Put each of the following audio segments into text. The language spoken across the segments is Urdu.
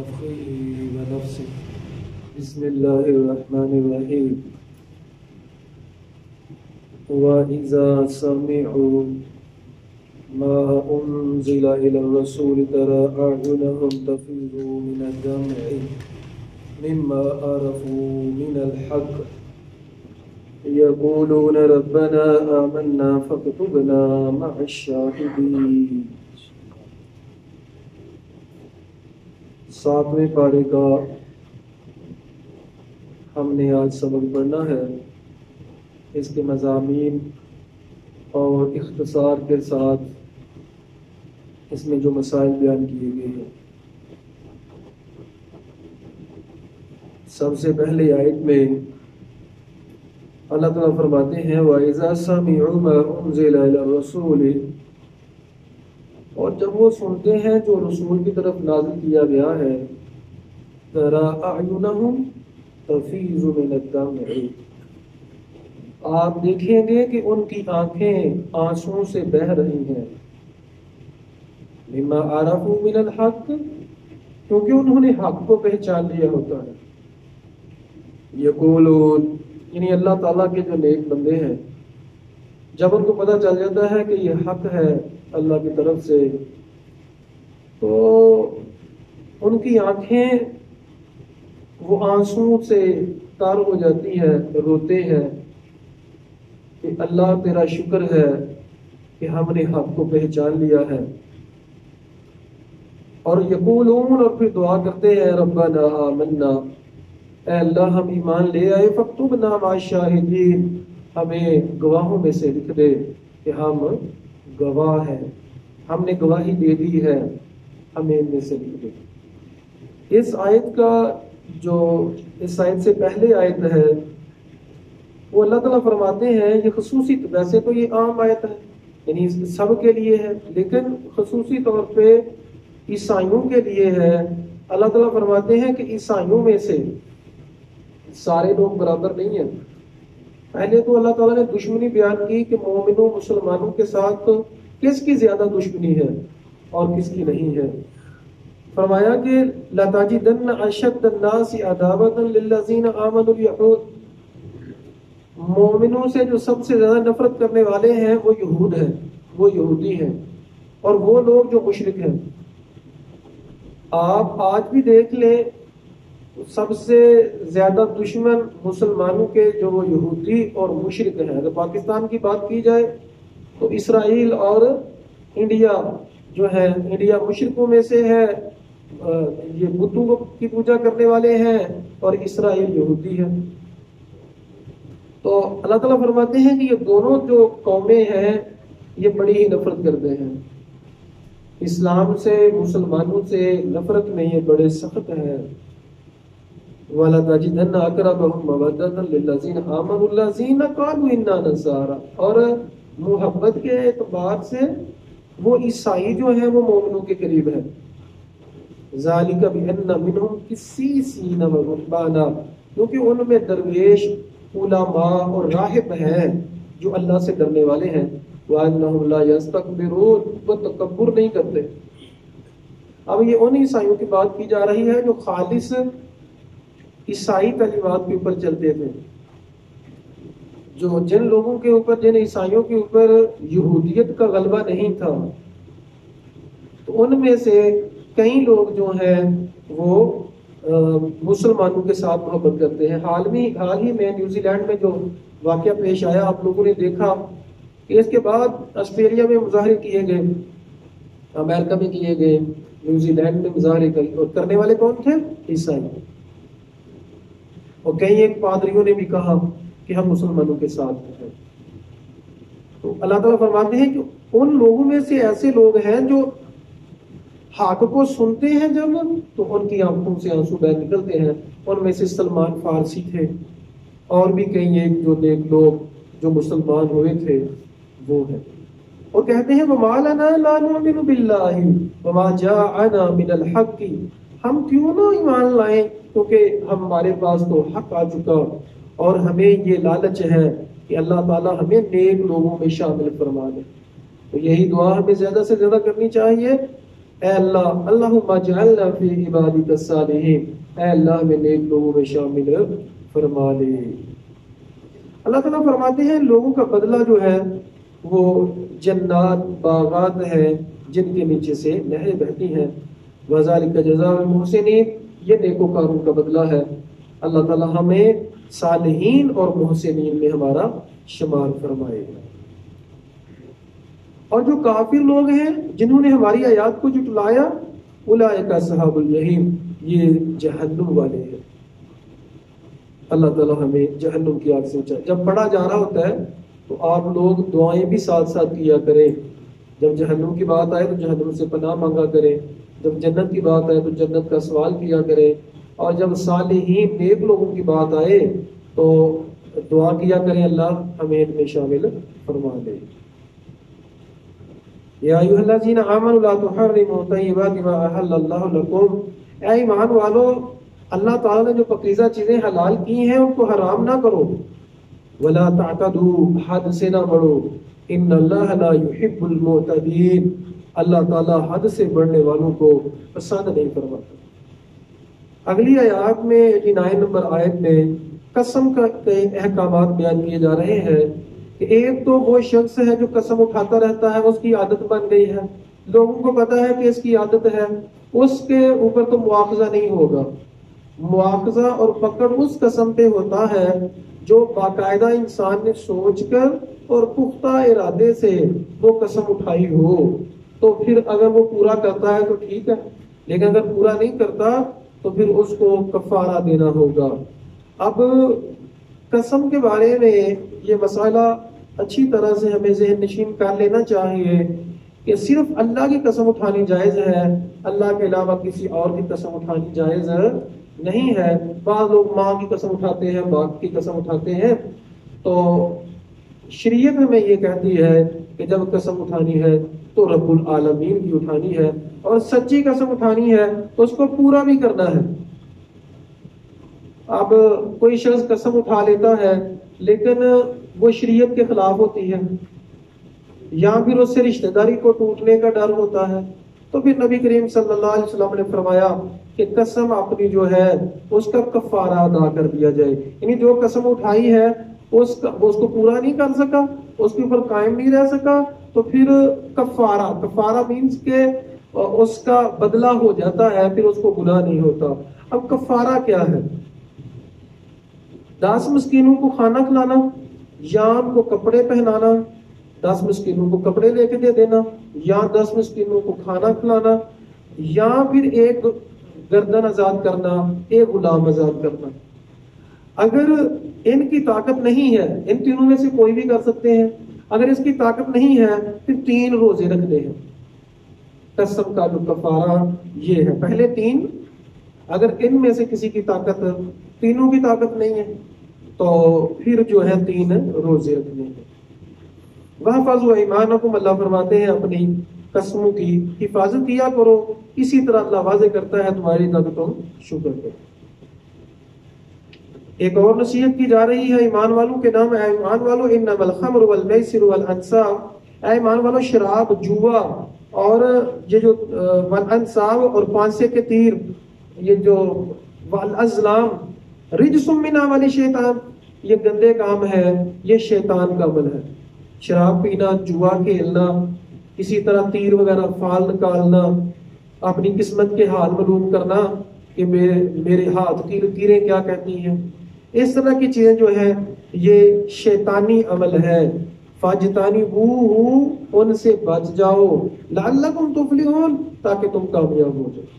ونفسه بسم الله الرحمن الرحيم وإذا سمعوا ما أنزل إلى الرسول ترى أعينهم تفيض من الدمع مما عرفوا من الحق يقولون ربنا آمنا فاكتبنا مع الشاهدين. ساتویں پارے کا ہم نے آج سبق پڑھنا ہے. اس کے مضامین اور اختصار کے ساتھ اس میں جو مسائل بیان کیے گئے ہیں. سب سے پہلے آیت میں اللہ تعالیٰ فرماتے ہیں وَإِذَا سَمِعُوا مَا أُنزِلَ إِلَى الرَّسُولِ، اور جب وہ سنتے ہیں جو رسول کی طرف نازل کیا گیا ہے، تَرَىٰ أَعْيُنَهُمْ تَفِيضُ مِنَ الدَّمْعِ، آپ دیکھیں گے کہ ان کی آنکھیں آنسوؤں سے بہہ رہی ہیں. مِمَّا عَرَفُوا مِنَ الْحَقِّ، کیونکہ انہوں نے حق کو پہچان لیا ہوتا ہے. یقولون، یعنی اللہ تعالیٰ کے جو نیک بندے ہیں، جب ان کو پتہ چل جاتا ہے کہ یہ حق ہے اللہ کی طرف سے، تو ان کی آنکھیں وہ آنسو سے تر ہو جاتی ہے، روتے ہیں کہ اللہ تیرا شکر ہے کہ ہم نے حق کو پہچان لیا ہے. اور یقولون، اور پھر دعا کرتے ہیں ربنا آمنا، اے اللہ ہم ایمان لے آئے، فاکتبنا مع الشاہدین، ہمیں گواہوں میں سے لکھ دے کہ ہم گواہ ہیں، ہم نے گواہی دے دی ہے، ہمیں ان میں سے لکھ دے. اس آیت سے پہلے آیت ہے وہ اللہ تعالیٰ فرماتے ہیں، یہ خصوصی، ویسے تو یہ عام آیت ہے یعنی سب کے لیے ہے، لیکن خصوصی طور پہ عیسائیوں کے لیے ہے. اللہ تعالیٰ فرماتے ہیں کہ عیسائیوں میں سے سارے لوگ برابر نہیں ہیں. پہلے تو اللہ تعالیٰ نے دشمنی بیان کی کہ مومنوں مسلمانوں کے ساتھ کس کی زیادہ دشمنی ہے اور کس کی نہیں ہے. فرمایا کہ لَتَجِدَنَّ أَشَدَّ النَّاسِ عَدَاوَةً لِلَّذِينَ آمَنُوا الْيَهُودَ، مومنوں سے جو سب سے زیادہ نفرت کرنے والے ہیں وہ یہود ہیں، وہ یہودی ہیں، اور وہ لوگ جو مشرک ہیں. آپ آج بھی دیکھ لیں، سب سے زیادہ دشمن مسلمانوں کے جو وہ یہودی اور مشرک ہیں. اگر پاکستان کی بات کی جائے تو اسرائیل اور انڈیا جو ہے، انڈیا مشرکوں میں سے ہے، یہ بتوں کی پوجا کرنے والے ہیں، اور اسرائیل یہودی ہے. تو اللہ تعالیٰ فرماتے ہیں کہ یہ دونوں جو قومیں ہیں یہ بڑی ہی نفرت کرتے ہیں. اسلام سے، مسلمانوں سے نفرت میں یہ بڑے سخت ہیں. وَلَتَجِدَنَّ أَقْرَبَهُم مَّوَدَّةً لِّلَّذِينَ آمَنُوا الَّذِينَ قَالُوا إِنَّا نَصَارَىٰ، اور محبت کے اعتبار سے وہ عیسائی جو ہیں وہ مومنوں کے قریب ہیں. ذَلِكَ بِأَنَّ مِنْهُمْ قِسِّيسِينَ وَرُهْبَانًا، کیونکہ ان میں درویش، علماء اور راہب ہیں جو اللہ سے ڈرنے والے ہیں. وَأَنَّهُمْ لَا يَسْتَكْبِرُونَ، وہ تکبر نہیں کرتے. اب یہ ان عیسائیوں کی بات کی جا رہی ہے جو خالص عیسائی تعلیمات کے اوپر چلتے تھے، جن لوگوں کے اوپر، جن عیسائیوں کے اوپر یہودیت کا غلبہ نہیں تھا، تو ان میں سے کئی لوگ جو ہیں وہ مسلمانوں کے ساتھ محبت کرتے ہیں. حال ہی میں نیوزی لینڈ میں جو واقعہ پیش آیا، آپ لوگوں نے دیکھا کہ اس کے بعد آسٹریلیا میں مظاہرے کیے گئے، امریکہ میں کیے گئے، نیوزی لینڈ میں مظاہرے کرنے والے کون تھے؟ عیسائی. اور کئی ایک پادریوں نے بھی کہا کہ ہم مسلمانوں کے ساتھ ہیں. تو اللہ تعالیٰ فرماتے ہیں کہ ان لوگوں میں سے ایسے لوگ ہیں جو حق کو سنتے ہیں جب، تو ان کی آنکھوں سے آنسو بہہ نکلتے ہیں. ان میں سے سلمان فارسی تھے، اور بھی کئی ایک جو نیک لوگ جو مسلمان ہوئے تھے وہ ہیں. اور کہتے ہیں وَمَا لَنَا لَا نُؤْمِنُ بِاللَّهِ وَمَا جَاءَنَا مِنَ الْحَقِّ، ہم کیوں نہ ایمان لائیں، کیونکہ ہمارے پاس تو حق آ چکا، اور ہمیں یہ لالچ ہے کہ اللہ تعالیٰ ہمیں نیک لوگوں میں شامل فرما دے. تو یہی دعا ہمیں زیادہ سے زیادہ کرنی چاہیے، اے اللہ اللہم اجعلنا فی عبادک الصالحین، اے اللہ ہمیں نیک لوگوں میں شامل فرما لے۔ اللہ تعالیٰ فرماتے ہیں لوگوں کا بدلہ جو ہے وہ جنات، باغات ہیں جن کے نیچے سے نہریں بہتی ہیں، وذالک جزاء المحسنین، یہ نیکوکاروں کا بدلہ ہے۔ اللہ تعالیٰ ہمیں صالحین اور محسنین میں ہمارا شمار فرمائے گا۔ اور جو کافر لوگ ہیں جنہوں نے ہماری آیات کو جھٹلایا، اولئک اصحاب الجحیم، یہ جہنم والے ہیں۔ اللہ تعالیٰ ہمیں جہنم کی آگ سے بچائے۔ جب پڑھا جا رہا ہوتا ہے تو آپ لوگ دعائیں بھی ساتھ ساتھ کیا کریں۔ جب جہنم کی بات آئے تو جہنم سے پناہ مانگا کریں، جب جنت کی بات آئے تو جنت کا سوال کیا کریں، اور جب صالحین نیک لوگوں کی بات آئے تو دعا کیا کریں اللہ ہمیں ان میں شامل فرما دے۔ یا ایھا الذین آمنوا لا تحرموا طیبات ما احل اللہ لکم، اے ایمان والو اللہ تعالیٰ نے جو پاکیزہ چیزیں حلال کی ہیں ان کو حرام نہ کرو، ولا تعتدوا، حد سے نہ بڑھو، ان اللہ لا يحب المعتدین، اللہ تعالیٰ حد سے بڑھنے والوں کو پسند نہیں فرماتا۔ اگلی آیات میں 89 نمبر آیت میں قسم کا کئی احکامات بیان کیے جا رہے ہیں کہ ایک تو وہ شخص ہے جو قسم اٹھاتا رہتا ہے، اس کی عادت بن گئی ہے، لوگوں کو پتا ہے کہ اس کی عادت ہے، اس کے اوپر تو مواخذہ نہیں ہوگا۔ مواخذہ اور پکڑ اس قسم پہ ہوتا ہے جو باقاعدہ انسان نے سوچ کر اور پختہ ارادے سے وہ قسم اٹھائی ہو، تو پھر اگر وہ پورا کرتا ہے تو ٹھیک ہے، لیکن اگر پورا نہیں کرتا تو پھر اس کو کفارہ دینا ہوگا۔ اب قسم کے بارے میں یہ مسئلہ اچھی طرح سے ہمیں ذہن نشین کر لینا چاہیے کہ صرف اللہ کی قسم اٹھانی جائز ہے، اللہ کے علاوہ کسی اور کی قسم اٹھانی جائز نہیں ہے۔ بعض لوگ ماں کی قسم اٹھاتے ہیں، باپ کی قسم اٹھاتے ہیں، تو شریعت ہمیں یہ کہتی ہے کہ جب قسم اٹھانی ہے تو رب العالمین کی اٹھانی ہے، اور سچی قسم اٹھانی ہے تو اس کو پورا بھی کرنا ہے۔ اب کوئی شخص قسم اٹھا لیتا ہے لیکن وہ شریعت کے خلاف ہوتی ہے، یا پھر اس سے رشتہ داری کو ٹوٹنے کا ڈر ہوتا ہے، تو پھر نبی کریم صلی اللہ علیہ وسلم نے فرمایا کہ قسم اپنی جو ہے اس کا کفارہ ادا کر دیا جائے، یعنی جو قسم اٹھائی ہے اس کو پورا نہیں کر سکا، اس کے اوپر قائم نہیں رہ سکا، تو پھر کفارہ مینز کہ اس کا بدلہ ہو جاتا ہے، پھر اس کو گناہ نہیں ہوتا۔ اب کفارہ کیا ہے؟ 10 مسکینوں کو کھانا کھلانا، یا ان کو کپڑے پہنانا، 10 مسکینوں کو کپڑے لے کے دے دینا، یا 10 مسکینوں کو کھانا کھلانا، یا پھر ایک گردن آزاد کرنا، ایک غلام آزاد کرنا۔ اگر ان کی طاقت نہیں ہے، ان تینوں میں سے کوئی بھی کر سکتے ہیں، اگر اس کی طاقت نہیں ہے پھر 3 روزے رکھنے ہیں۔ قسم کا جو کفارہ یہ ہے، پہلے 3، اگر ان میں سے کسی کی طاقت، تینوں کی طاقت نہیں ہے تو پھر جو ہے 3 روزے رکھنے ہیں۔ وَاحْفَظُوا أَيْمَانَكُمْ، اللہ فرماتے ہیں اپنی قسموں کی حفاظت کیا کرو، اسی طرح اللہ واضح کرتا ہے تمہاری طاقتوں شکر کرو۔ ایک اور نصیحت کی جا رہی ہے ایمان والوں کے نام، اے ایمان والو انما الخمر والمیسر والانصاب، اے ایمان والو شراب، جوا اور یہ جو والانصاب اور پانسے کے تیر، یہ جو والازلام رجس من عمل شیطان، یہ گندے کام ہے، یہ شیطان کا عمل ہے۔ شراب پینا، جوا کھیلنا، کسی طرح تیر وغیرہ فال نکالنا، اپنی قسمت کے حال معلوم کرنا کہ میرے ہاتھ کی لکیریں کیا کہتی ہیں، اس طرح کی چیزیں جو ہے یہ شیطانی عمل ہے۔ فاجتنبوہ، ان سے بچ جاؤ، لعلکم تفلحون، تاکہ تم کامیاب ہو جاؤ۔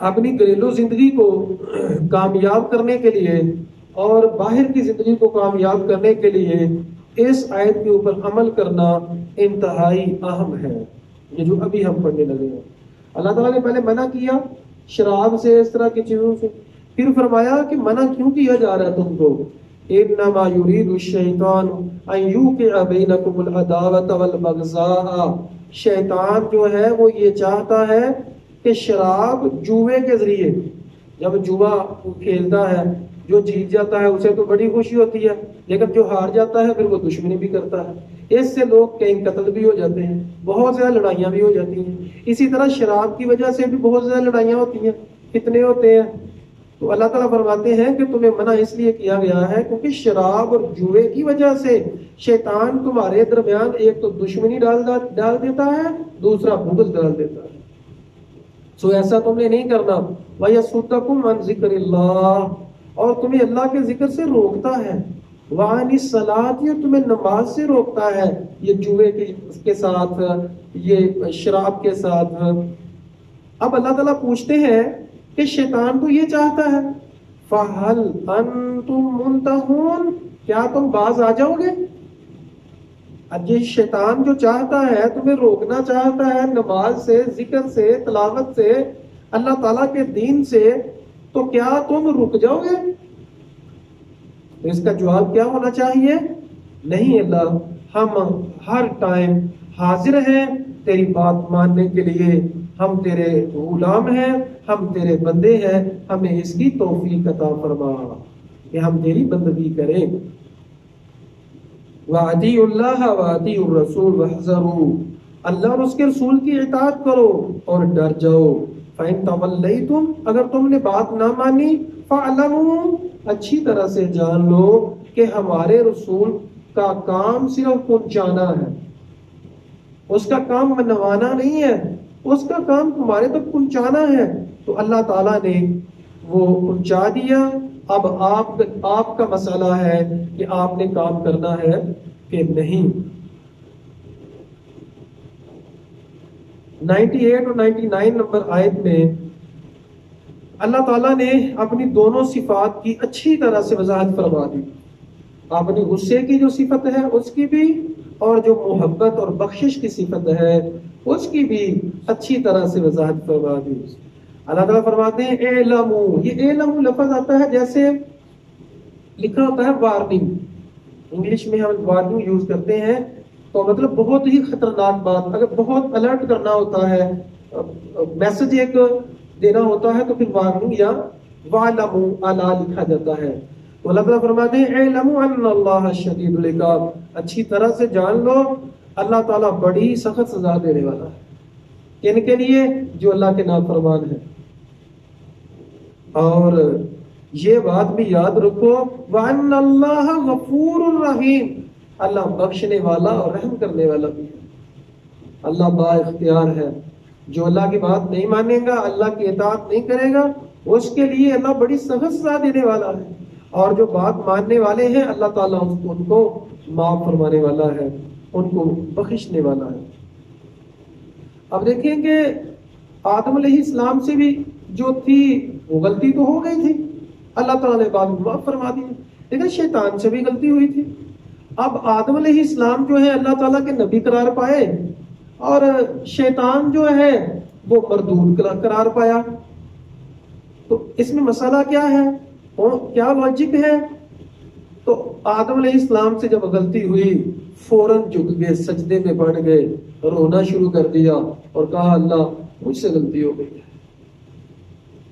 اپنی گھریلو زندگی کو کامیاب کرنے کے لیے اور باہر کی زندگی کو کامیاب کرنے کے لیے اس آیت کے اوپر عمل کرنا انتہائی اہم ہے، یہ جو ابھی ہم پڑھنے لگے ہیں۔ اللہ تعالیٰ نے پہلے منع کیا شراب سے، اس طرح کی چیزوں سے، پھر فرمایا کہ منع کیوں کیا جا رہا ہے تم کو، انما یرید الشیطان ان یوقع بینکم العداوۃ والبغضاء، شیطان جو ہے وہ یہ چاہتا ہے کہ شراب جوے کے ذریعے، جب جوا کھیلتا ہے جو جیت جاتا ہے اسے تو بڑی خوشی ہوتی ہے، لیکن جو ہار جاتا ہے پھر وہ دشمنی بھی کرتا ہے۔ اس سے لوگ کئی قتل بھی ہو جاتے ہیں، بہت زیادہ لڑائیاں بھی ہو جاتی ہیں. اسی طرح شراب کی وجہ سے بھی بہت زیادہ لڑائیاں ہوتی ہیں، فتنے ہوتے ہیں. تو اللہ تعالیٰ فرماتے ہیں کہ تمہیں منع اس لیے کیا گیا ہے کیونکہ شراب اور جوئے کی وجہ سے شیطان تمہارے درمیان ایک تو دشمنی ڈال دیتا ہے، دوسرا بغض ڈال دیتا ہے. سو ایسا تم نے نہیں کرنا. وَيَصُدَّكُمْ عَنْ ذِكْرِ اللَّهِ، اور تمہیں اللہ کے ذکر سے روکتا ہے. وَعَنِ الصَّلَاةِ، یہ تمہیں نماز سے روکتا ہے، یہ جوئے کے ساتھ، یہ شراب کے ساتھ. اب اللہ تعالیٰ پوچھتے ہیں کہ شیطان تو یہ چاہتا ہے، فَهَلْ أَنْتُمْ مُنْتَهُونَ، کیا تم باز آ جاؤ گے؟ اب یہ شیطان جو چاہتا ہے، تمہیں روکنا چاہتا ہے نماز سے، ذکر سے، تلاوت سے، اللہ تعالیٰ کے دین سے، تو کیا تم رک جاؤ گے؟ تو اس کا جواب کیا ہونا چاہیے؟ نہیں اللہ، ہم ہر ٹائم حاضر ہیں تیری بات ماننے کے لیے، ہم تیرے غلام ہیں، ہم تیرے بندے ہیں، ہمیں اس کی توفیق عطا فرما کہ ہم تیری بندگی کریں. وَأَطِیعُوا اللَّهَ وَأَطِیعُوا الرَّسُولَ وَاحْذَرُوا، اللہ اور اس کے رسول کی اطاعت کرو اور ڈر جاؤ. فَإِن تَوَلَّیْتُمْ، اگر تم نے بات نہ مانی، فَاعْلَمُوا، اچھی طرح سے جان لو کہ ہمارے رسول کا کام صرف پہنچانا ہے، اس کا کام منوانا نہیں ہے، اس کا کام تمہارے تک پہنچانا ہے. تو اللہ تعالیٰ نے وہ پہنچا دیا. اب آپ کا مسئلہ ہے کہ آپ نے کام کرنا ہے کہ نہیں. 98 اور 99 نمبر آیت میں اللہ تعالیٰ نے اپنی دونوں صفات کی اچھی طرح سے وضاحت فرما دی. اپنی غصے کی جو صفت ہے اس کی بھی، اور جو محبت اور بخشش کی صفت ہے اس کی بھی اچھی طرح سے وضاحت فرما دی. اللہ تعالیٰ فرماتے ہیں اعلموا، یہ اعلموا لفظ آتا ہے جیسے لکھا ہوتا ہے وارننگ، انگلش میں ہم وارننگ یوز کرتے ہیں، تو مطلب بہت ہی خطرناک بات، اگر بہت الرٹ کرنا ہوتا ہے، میسج ایک دینا ہوتا ہے تو پھر وارننگ یا وَاعْلَمُوا اعلیٰ لکھا جاتا ہے. تو اللہ تعالیٰ فرماتے ہیں اعلموا ان اللہ شدید العقاب، اچھی طرح سے جان لو اللہ تعالیٰ بڑی سخت سزا دینے والا ہے ان کے لیے جو اللہ کے نافرمان ہیں. اور یہ بات بھی یاد رکھو وَأَنَّ اللَّهَ غَفُورٌ رَحِيمٌ، اللہ بخشنے والا اور رحم کرنے والا بھی ہے. اللہ با اختیار ہے. جو اللہ کی بات نہیں مانے گا، اللہ کی اطاعت نہیں کرے گا، اس کے لیے اللہ بڑی سخت سزا دینے والا ہے. اور جو بات ماننے والے ہیں اللہ تعالیٰ ان کو معاف فرمانے والا ہے، ان کو بخشنے والا ہے. اب دیکھیں کہ آدم علیہ السلام سے بھی جو تھی وہ غلطی تو ہو گئی تھی، اللہ تعالیٰ نے بعد میں معاف فرما دی. لیکن شیطان سے بھی غلطی ہوئی تھی. اب آدم علیہ السلام جو ہے اللہ تعالیٰ کے نبی قرار پائے، اور شیطان جو ہے وہ مردود قرار پایا. تو اس میں مسئلہ کیا ہے، کیا لاجک ہے؟ تو آدم علیہ السلام سے جب غلطی ہوئی فوراً جھک گئے، سجدے میں پڑ گئے، رونا شروع کر دیا اور کہا اللہ مجھ سے غلطی ہو گئی.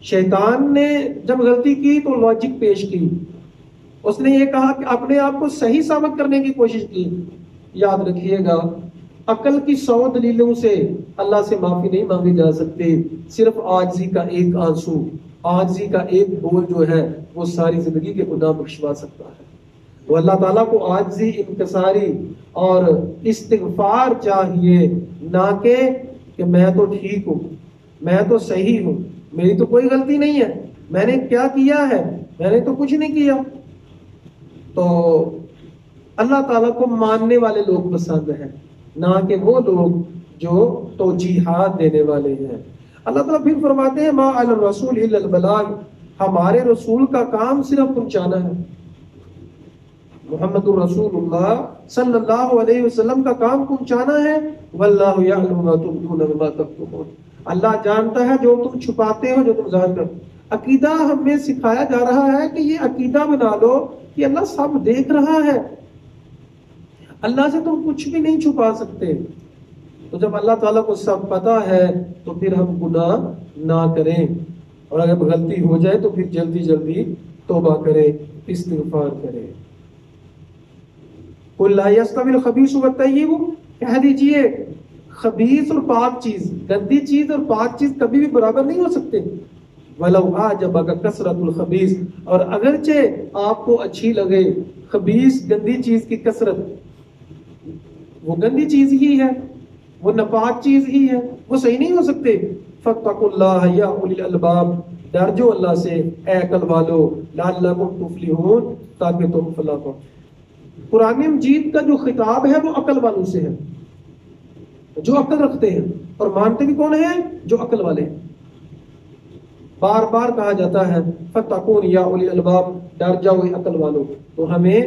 شیطان نے جب غلطی کی تو لاجک پیش کی، اس نے یہ کہا کہ اپنے آپ کو صحیح ثابت کرنے کی کوشش کی. یاد رکھیے گا عقل کی 100 دلیلوں سے اللہ سے معافی نہیں مانگی جا سکتی. صرف عاجزی کا ایک آنسو، عاجزی کا ایک بول جو ہے وہ ساری زندگی کے گناہ بخشوا سکتا ہے. وہ اللہ تعالیٰ کو عاجزی، انکساری اور استغفار چاہیے، نہ کہ میں تو ٹھیک ہوں، میں تو صحیح ہوں، میری تو کوئی غلطی نہیں ہے، میں نے کیا کیا ہے، میں نے تو کچھ نہیں کیا. تو اللہ تعالیٰ کو ماننے والے لوگ پسند ہیں، نہ کہ وہ لوگ جو توجیحات دینے والے ہیں. اللہ تعالیٰ پھر فرماتے ہیں ما علی الرسول الا البلاغ، ہمارے رسول کا کام صرف پہنچانا ہے. محمد الرسول اللہ صلی اللہ علیہ وسلم کا کام پہنچانا ہے. واللہ یعلم ما تبدون وما تکتمون، اللہ جانتا ہے جو تم چھپاتے ہو، جو تم ظاہر کرتے. عقیدہ ہمیں سکھایا جا رہا ہے کہ یہ عقیدہ بنا لو کہ اللہ سب دیکھ رہا ہے، اللہ سے تم کچھ بھی نہیں چھپا سکتے. تو جب اللہ تعالیٰ کو سب پتا ہے تو پھر ہم گناہ نہ کریں، اور اگر غلطی ہو جائے تو پھر جلدی جلدی توبہ کریں، استغفار کریں. قل لا يستوي الخبيث والطيب، کہہ دیجئے خبیث اور پاک چیز، گندی چیز اور پاک چیز کبھی بھی برابر نہیں ہو سکتے. وَلَوْ أَعْجَبَكَ كَثْرَةُ الْخَبِيثِ، اور اگرچہ آپ کو اچھی لگے خبیث گندی چیز کی کثرت، وہ گندی چیز ہی ہے، وہ ناپاک چیز ہی ہے، وہ صحیح نہیں ہو سکتے. فَاتَّقُوا اللَّهَ يَا أُولِي الْأَلْبَابِ، ڈر جو اللہ سے اے عقل والو، لَعَلَّكُمْ تُفْلِحُونَ، تاکہ تم فلاح پاؤ. قرآن مجید کا جو خطاب ہے وہ عقل والوں سے ہے، جو عقل رکھتے ہیں، اور مانتے بھی کون ہیں؟ جو عقل والے ہیں. بار بار کہا جاتا ہے فَاتَّقُونِ يَا أُولِي الْأَلْبَابِ، ڈر جاؤ عقل والوں. تو ہمیں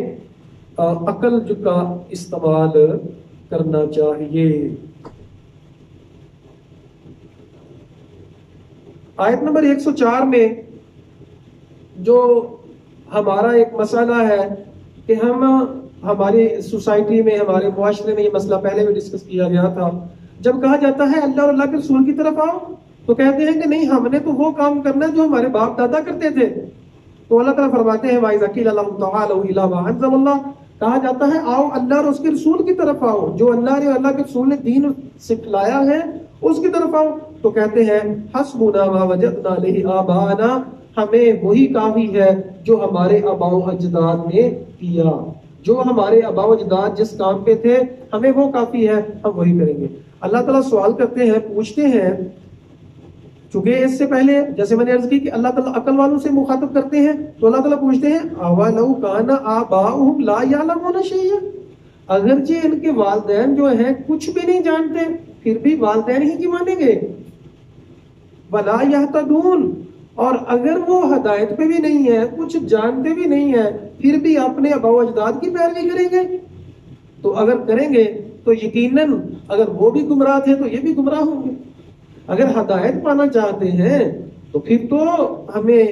عقل کا استعمال کرنا چاہیے. آیت نمبر 104 میں جو ہمارا ایک مسئلہ ہے کہ ہماری سوسائٹی میں، ہمارے معاشرے میں یہ مسئلہ پہلے بھی ڈسکس کیا گیا تھا. جب کہا جاتا ہے اللہ اور اللہ کے رسول کی طرف آؤ، تو کہتے ہیں کہ نہیں، ہم نے تو وہ کام کرنا ہے جو ہمارے باپ دادا کرتے تھے. تو اللہ تعالیٰ فرماتے ہیں وَإِذَا قِيلَ لَهُمْ تَعَالَوْا إِلَىٰ مَا أَنزَلَ اللَّهُ، کہا جاتا ہے آؤ اللہ اور اس کے رسول کی طرف آؤ، جو اللہ نے اللہ کے رسول نے دین سکھلایا ہے اس کی طرف آؤ. تو کہتے ہیں حسبنا ما وجدنا علیہ آباءنا، ہمیں وہی کافی ہے جو ہمارے آباء و اجداد نے کیا، جو ہمارے آباء و اجداد جس کام پہ تھے ہمیں وہ کافی ہے، ہم وہی کریں گے. اللہ تعالیٰ سوال کرتے ہیں، پوچھتے ہیں، چونکہ اس سے پہلے جیسے میں نے عرض کی کہ اللہ تعالیٰ عقل والوں سے مخاطب کرتے ہیں، تو اللہ تعالیٰ پوچھتے ہیں اَوَلَوْ كَانَ آبَاؤُهُمْ لَا يَعْلَمُونَ شَيْئًا، اگرچہ ان کے والدین جو ہیں کچھ بھی نہیں جانتے، پھر بھی والدین ہی کی مانیں گے. وَلَا يَهْتَدُونَ، اور اگر وہ ہدایت پہ بھی نہیں ہے، کچھ جانتے بھی نہیں ہے، پھر بھی اپنے آباء و اجداد کی پیروی کریں گے. تو اگر کریں گے تو یقیناً اگر وہ بھی گمراہ تھے تو یہ بھی گمراہ ہوں گے. اگر ہدایت پانا چاہتے ہیں تو پھر تو ہمیں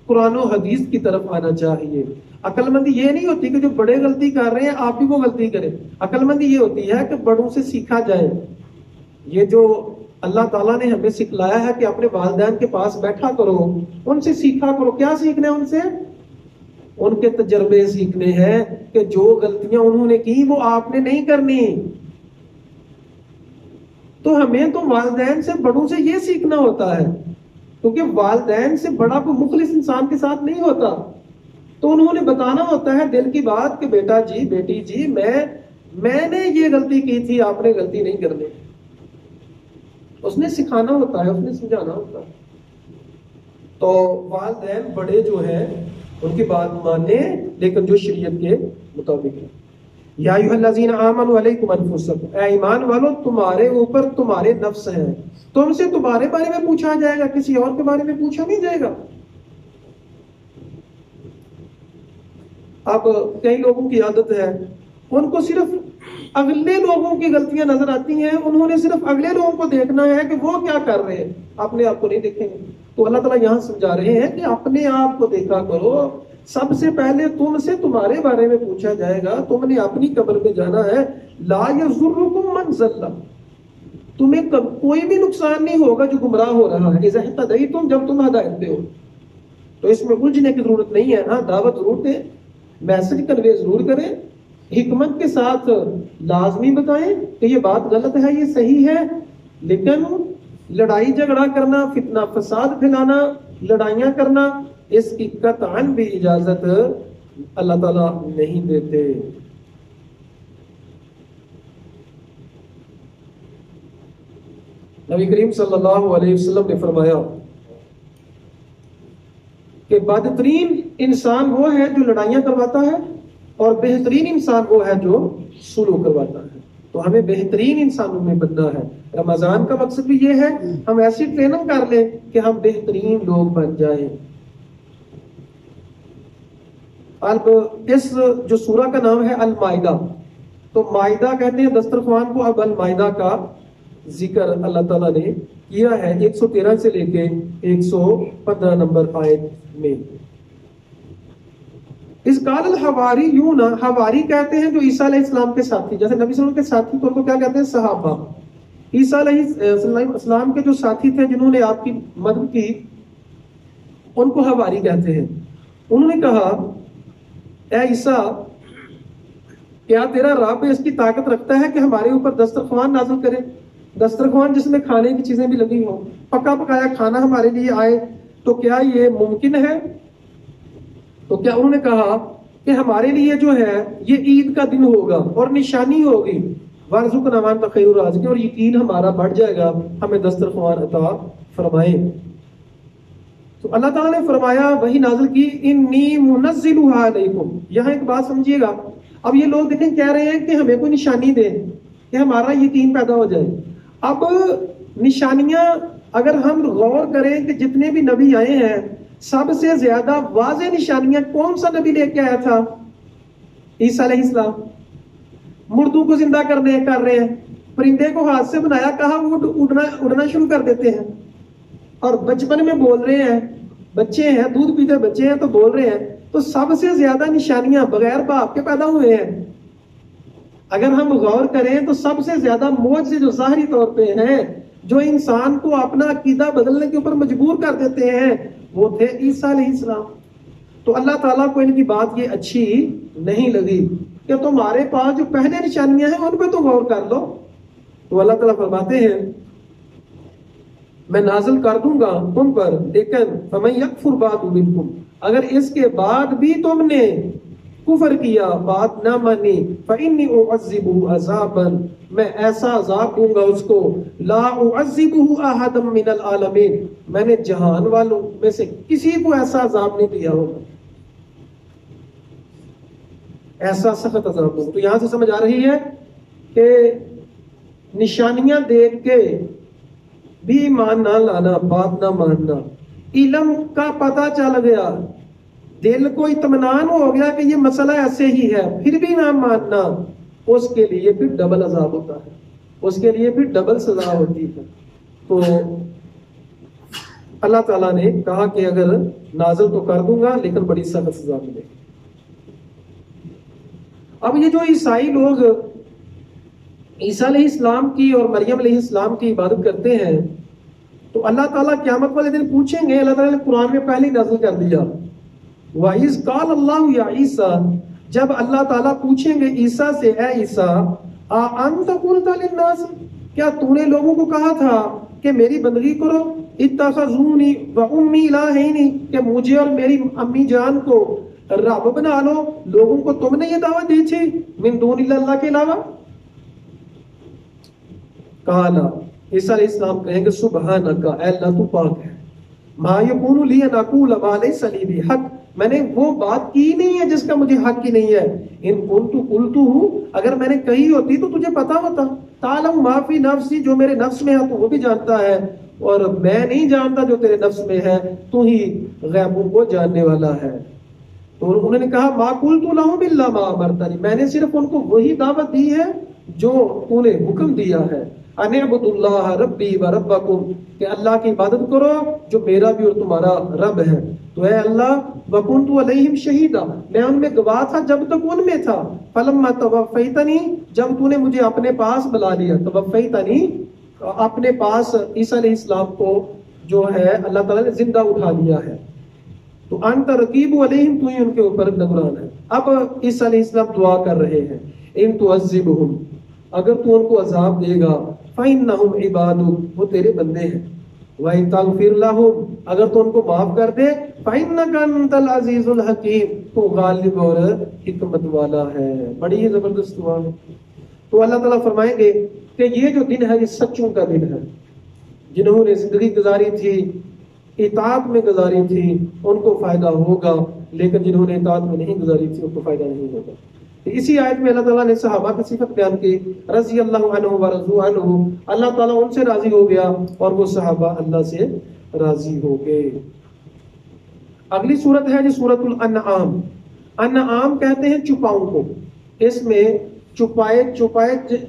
قرآن و حدیث کی طرف آنا چاہیے. عقل مندی یہ نہیں ہوتی کہ جو بڑے غلطی کر رہے ہیں آپ بھی وہ غلطی کریں. عقل مندی یہ ہوتی ہے کہ بڑوں سے سیکھا جائے. یہ جو اللہ تعالیٰ نے ہمیں سکھلایا ہے کہ اپنے والدین کے پاس بیٹھا کرو، ان سے سیکھا کرو. کیا سیکھنا ہے ان سے؟ ان کے تجربے سیکھنے ہیں کہ جو غلطیاں انہوں نے کی وہ آپ نے نہیں کرنی. تو ہمیں تو والدین سے، بڑوں سے یہ سیکھنا ہوتا ہے، کیونکہ والدین سے بڑا کوئی مخلص انسان کے ساتھ نہیں ہوتا. تو انہوں نے بتانا ہوتا ہے دل کی بات کہ بیٹا جی، بیٹی جی، میں نے یہ غلطی کی تھی، آپ نے غلطی نہیں کرنی. اس نے سکھانا ہوتا ہے، اس نے سمجھانا ہوتا ہے. تو والدین بڑے جو ہیں ان کی بات مانے، لیکن جو شریعت کے مطابق ہے. یا ایھا الذین آمنوا علیکم انفسکم، اے ایمان والو تمہارے اوپر تمہارے نفس ہیں، تم سے تمہارے بارے میں پوچھا جائے گا، کسی اور کے بارے میں پوچھا نہیں جائے گا. اب کئی لوگوں کی عادت ہے، ان کو صرف اگلے لوگوں کی غلطیاں نظر آتی ہیں، انہوں نے صرف اگلے لوگوں کو دیکھنا ہے کہ وہ کیا کر رہے ہیں، اپنے آپ کو نہیں دیکھیں گے. تو اللہ تعالیٰ یہاں سمجھا رہے ہیں کہ اپنے آپ کو دیکھا کرو. سب سے پہلے تم سے تمہارے بارے میں پوچھا جائے گا، تم نے اپنی قبر میں جانا ہے. لا یضرکم من ضل، تمہیں کوئی بھی نقصان نہیں ہوگا جو گمراہ ہو رہا ہے. اذا اہتدیتم، جب تم ہدایت پہ ہو. تو اس میں الجھنے کی ضرورت نہیں ہے. ہاں دعوت ضرور دیں، میسج کنوے ضرور کریں، حکمت کے ساتھ لازمی بتائیں کہ یہ بات غلط ہے، یہ صحیح ہے. لیکن لڑائی جھگڑا کرنا، فتنہ فساد پھیلانا، لڑائیاں کرنا، اس کی قطعاً بھی اجازت اللہ تعالیٰ نہیں دیتے. نبی کریم صلی اللہ علیہ وسلم نے فرمایا کہ بدترین انسان وہ ہے جو لڑائیاں کرواتا ہے، اور بہترین انسان وہ ہے جو سلوک کرواتا ہے. تو ہمیں بہترین انسانوں میں بننا ہے. رمضان کا مقصد بھی یہ ہے ہم ایسی ٹریننگ کر لیں کہ ہم بہترین لوگ بن جائیں. اب اس جو سورہ کا نام ہے المائدہ، تو مائدہ کہتے ہیں دسترخوان کو. اب المائدہ کا ذکر اللہ تعالیٰ نے کیا ہے 113 سے لے کے 115 نمبر آیت میں. اس قال الحواریون، حواری کہتے ہیں جو عیسیٰ علیہ السلام کے ساتھی، جیسے نبی صلی اللہ علیہ وسلم کے ساتھی تو ان کو کیا کہتے ہیں؟ صحابہ. عیسیٰ علیہ السلام کے جو ساتھی تھے جنہوں نے آپ کی مدد کی، ان کو حواری کہتے ہیں. انہوں نے کہا اے عیسیٰ، کیا تیرا رب اس کی طاقت رکھتا ہے کہ ہمارے اوپر دسترخوان نازل کرے؟ دسترخوان جس میں کھانے کی چیزیں بھی لگی ہوں، پکا پکایا کھانا ہمارے لیے آئے، تو کیا یہ ممکن ہے؟ تو کیا انہوں نے کہا کہ ہمارے لیے جو ہے یہ عید کا دن ہوگا اور نشانی ہوگی، وارزقنا وانت خیر الرازقین، اور یقین ہمارا بڑھ جائے گا، ہمیں دسترخوان عطا فرمائے۔ تو اللہ تعالیٰ نے فرمایا، وہی نازل کی، انی منزلها علیکم۔ یہاں ایک بات سمجھیے گا، اب یہ لوگ دیکھیں کہہ رہے ہیں کہ ہمیں کوئی نشانی دے کہ ہمارا یقین پیدا ہو جائے۔ اب نشانیاں اگر ہم غور کریں کہ جتنے بھی نبی آئے ہیں، سب سے زیادہ واضح نشانیاں کون سا نبی لے کے آیا تھا؟ عیسیٰ علیہ السلام۔ مردوں کو زندہ کر رہے ہیں، پرندے کو ہاتھ سے بنایا، کہا وہ اڑنا شروع کر دیتے ہیں، اور بچپن میں بول رہے ہیں، بچے ہیں دودھ پیتے بچے ہیں تو بول رہے ہیں۔ تو سب سے زیادہ نشانیاں بغیر باپ کے پیدا ہوئے ہیں۔ اگر ہم غور کریں تو سب سے زیادہ معجزے جو ظاہری طور پہ ہیں، جو انسان کو اپنا عقیدہ بدلنے کے اوپر مجبور کر دیتے ہیں، وہ تھے عیسیٰ علیہ السلام۔ تو اللہ تعالیٰ کو ان کی بات یہ اچھی نہیں لگی کہ تمہارے پاس جو پہلے نشانیاں ہیں ان پہ تو غور کر لو۔ تو اللہ تعالیٰ فرماتے ہیں، میں نازل کر دوں گا تم پر، لیکن فمن یکفر بعد منکم، اگر اس کے بعد بھی تم نے کفر کیا، بات نہ مانی، فإنی اعذبہ عذابا، میں ایسا عذاب دوں گا اس کو، لا اعذبہ احدا من العالمین، میں نے جہان والوں میں سے کسی کو ایسا عذاب نہیں دیا ہوگا، ایسا سخت عذاب دوں گا۔ تو یہاں سے سمجھ آ رہی ہے کہ نشانیاں دیکھ کے بھی ایمان نہ لانا، بات نہ ماننا، علم کا پتہ چل گیا، دل کو اطمینان ہو گیا کہ یہ مسئلہ ایسے ہی ہے، پھر بھی نہ ماننا، اس کے لیے پھر ڈبل عذاب ہوتا ہے، اس کے لیے پھر ڈبل سزا ہوتی ہے۔ تو اللہ تعالیٰ نے کہا کہ اگر نازل تو کر دوں گا لیکن بڑی سخت سزا ملے گی۔ اب یہ جو عیسائی لوگ عیسیٰ علیہ السلام کی اور مریم علیہ السلام کی عبادت کرتے ہیں، تو اللہ تعالیٰ قیامت والے دن پوچھیں گے، اللہ تعالیٰ نے قرآن میں پہلے ہی نازل کر دیا، وَإِذْ قَالَ اللَّهُ يَا عِيسَىٰ، جب اللہ تعالیٰ پوچھیں گے عیسیٰ سے، اے عیسیٰ، أَأَنْتَ قُلْتَ لِلنَّاسِ، کیا تو نے لوگوں کو کہا تھا کہ میری بندگی کرو، اتخذونی وأمی الہین، کہ مجھے اور میری امی جان کو رب بنا لو، لوگوں کو تم نے یہ دعوت دی تھی، من دون اللہ کے علاوہ؟ کہا، عیسیٰ علیہ السلام کہیں گے، سبحانک، اے اللہ تو پاک ہے، ما یکون لی ان اقول ما لیس لی بحق، میں نے وہ بات کی نہیں ہے جس کا مجھے حق ہی نہیں ہے، ان کنت قلتہ، اگر میں نے کہی ہوتی تو تجھے پتا ہوتا، تعلم ما فی نفسی، جو میرے نفس میں ہے تو وہ بھی جانتا ہے، اور میں نہیں جانتا جو تیرے نفس میں ہے، تو ہی غیبوں کو جاننے والا ہے۔ تو انہوں نے کہا، ما قلت لهم الا ما امرتنی، میں نے صرف ان کو وہی دعوت دی ہے جو تو نے حکم دیا ہے، ان اعبدوا اللہ ربی و ربکم، کہ اللہ کی عبادت کرو جو میرا بھی اور تمہارا رب ہے۔ تو اے اللہ، وکنت علیہم شہیدا، میں ان میں گواہ تھا جب تک ان میں تھا، فلما توفیتنی، جب تو نے مجھے اپنے پاس بلا لیا، توفیتنی، اپنے پاس عیسیٰ علیہ السلام کو جو ہے اللہ تعالیٰ نے زندہ اٹھا لیا ہے، تو انت رقیب علیہم، تو ہی ان کے اوپر نگران ہے۔ اب عیسیٰ علیہ السلام دعا کر رہے ہیں، ان تعذبہم، اگر تو ان کو عذاب دے گا، فإنہم عبادک، وہ تیرے بندے ہیں، وَإِن تَغْفِرْ لَهُمْ، اگر تو ان کو معاف کر دے، فَإِنَّكَ أَنْتَ الْعَزِيزُ الْحَكِيمُ، تو غالب اور حکمت والا ہے۔ بڑی ہی زبردست دعا ہے۔ تو اللہ تعالیٰ فرمائیں گے کہ یہ جو دن ہے یہ سچوں کا دن ہے، جنہوں نے زندگی گزاری تھی اطاعت میں گزاری تھی ان کو فائدہ ہوگا، لیکن جنہوں نے اطاعت میں نہیں گزاری تھی ان کو فائدہ نہیں ہوگا۔ اسی آیت میں اللہ تعالیٰ نے صحابہ کی صفت بیان کی، رضی اللہ عنہ ورضوا عنہ، اللہ تعالیٰ ان سے راضی ہو گیا اور وہ صحابہ اللہ سے راضی ہو گئے۔ اگلی صورت ہے جی سورۃ الانعام۔ انعام کہتے ہیں چپاؤں کو، اس میں چپائے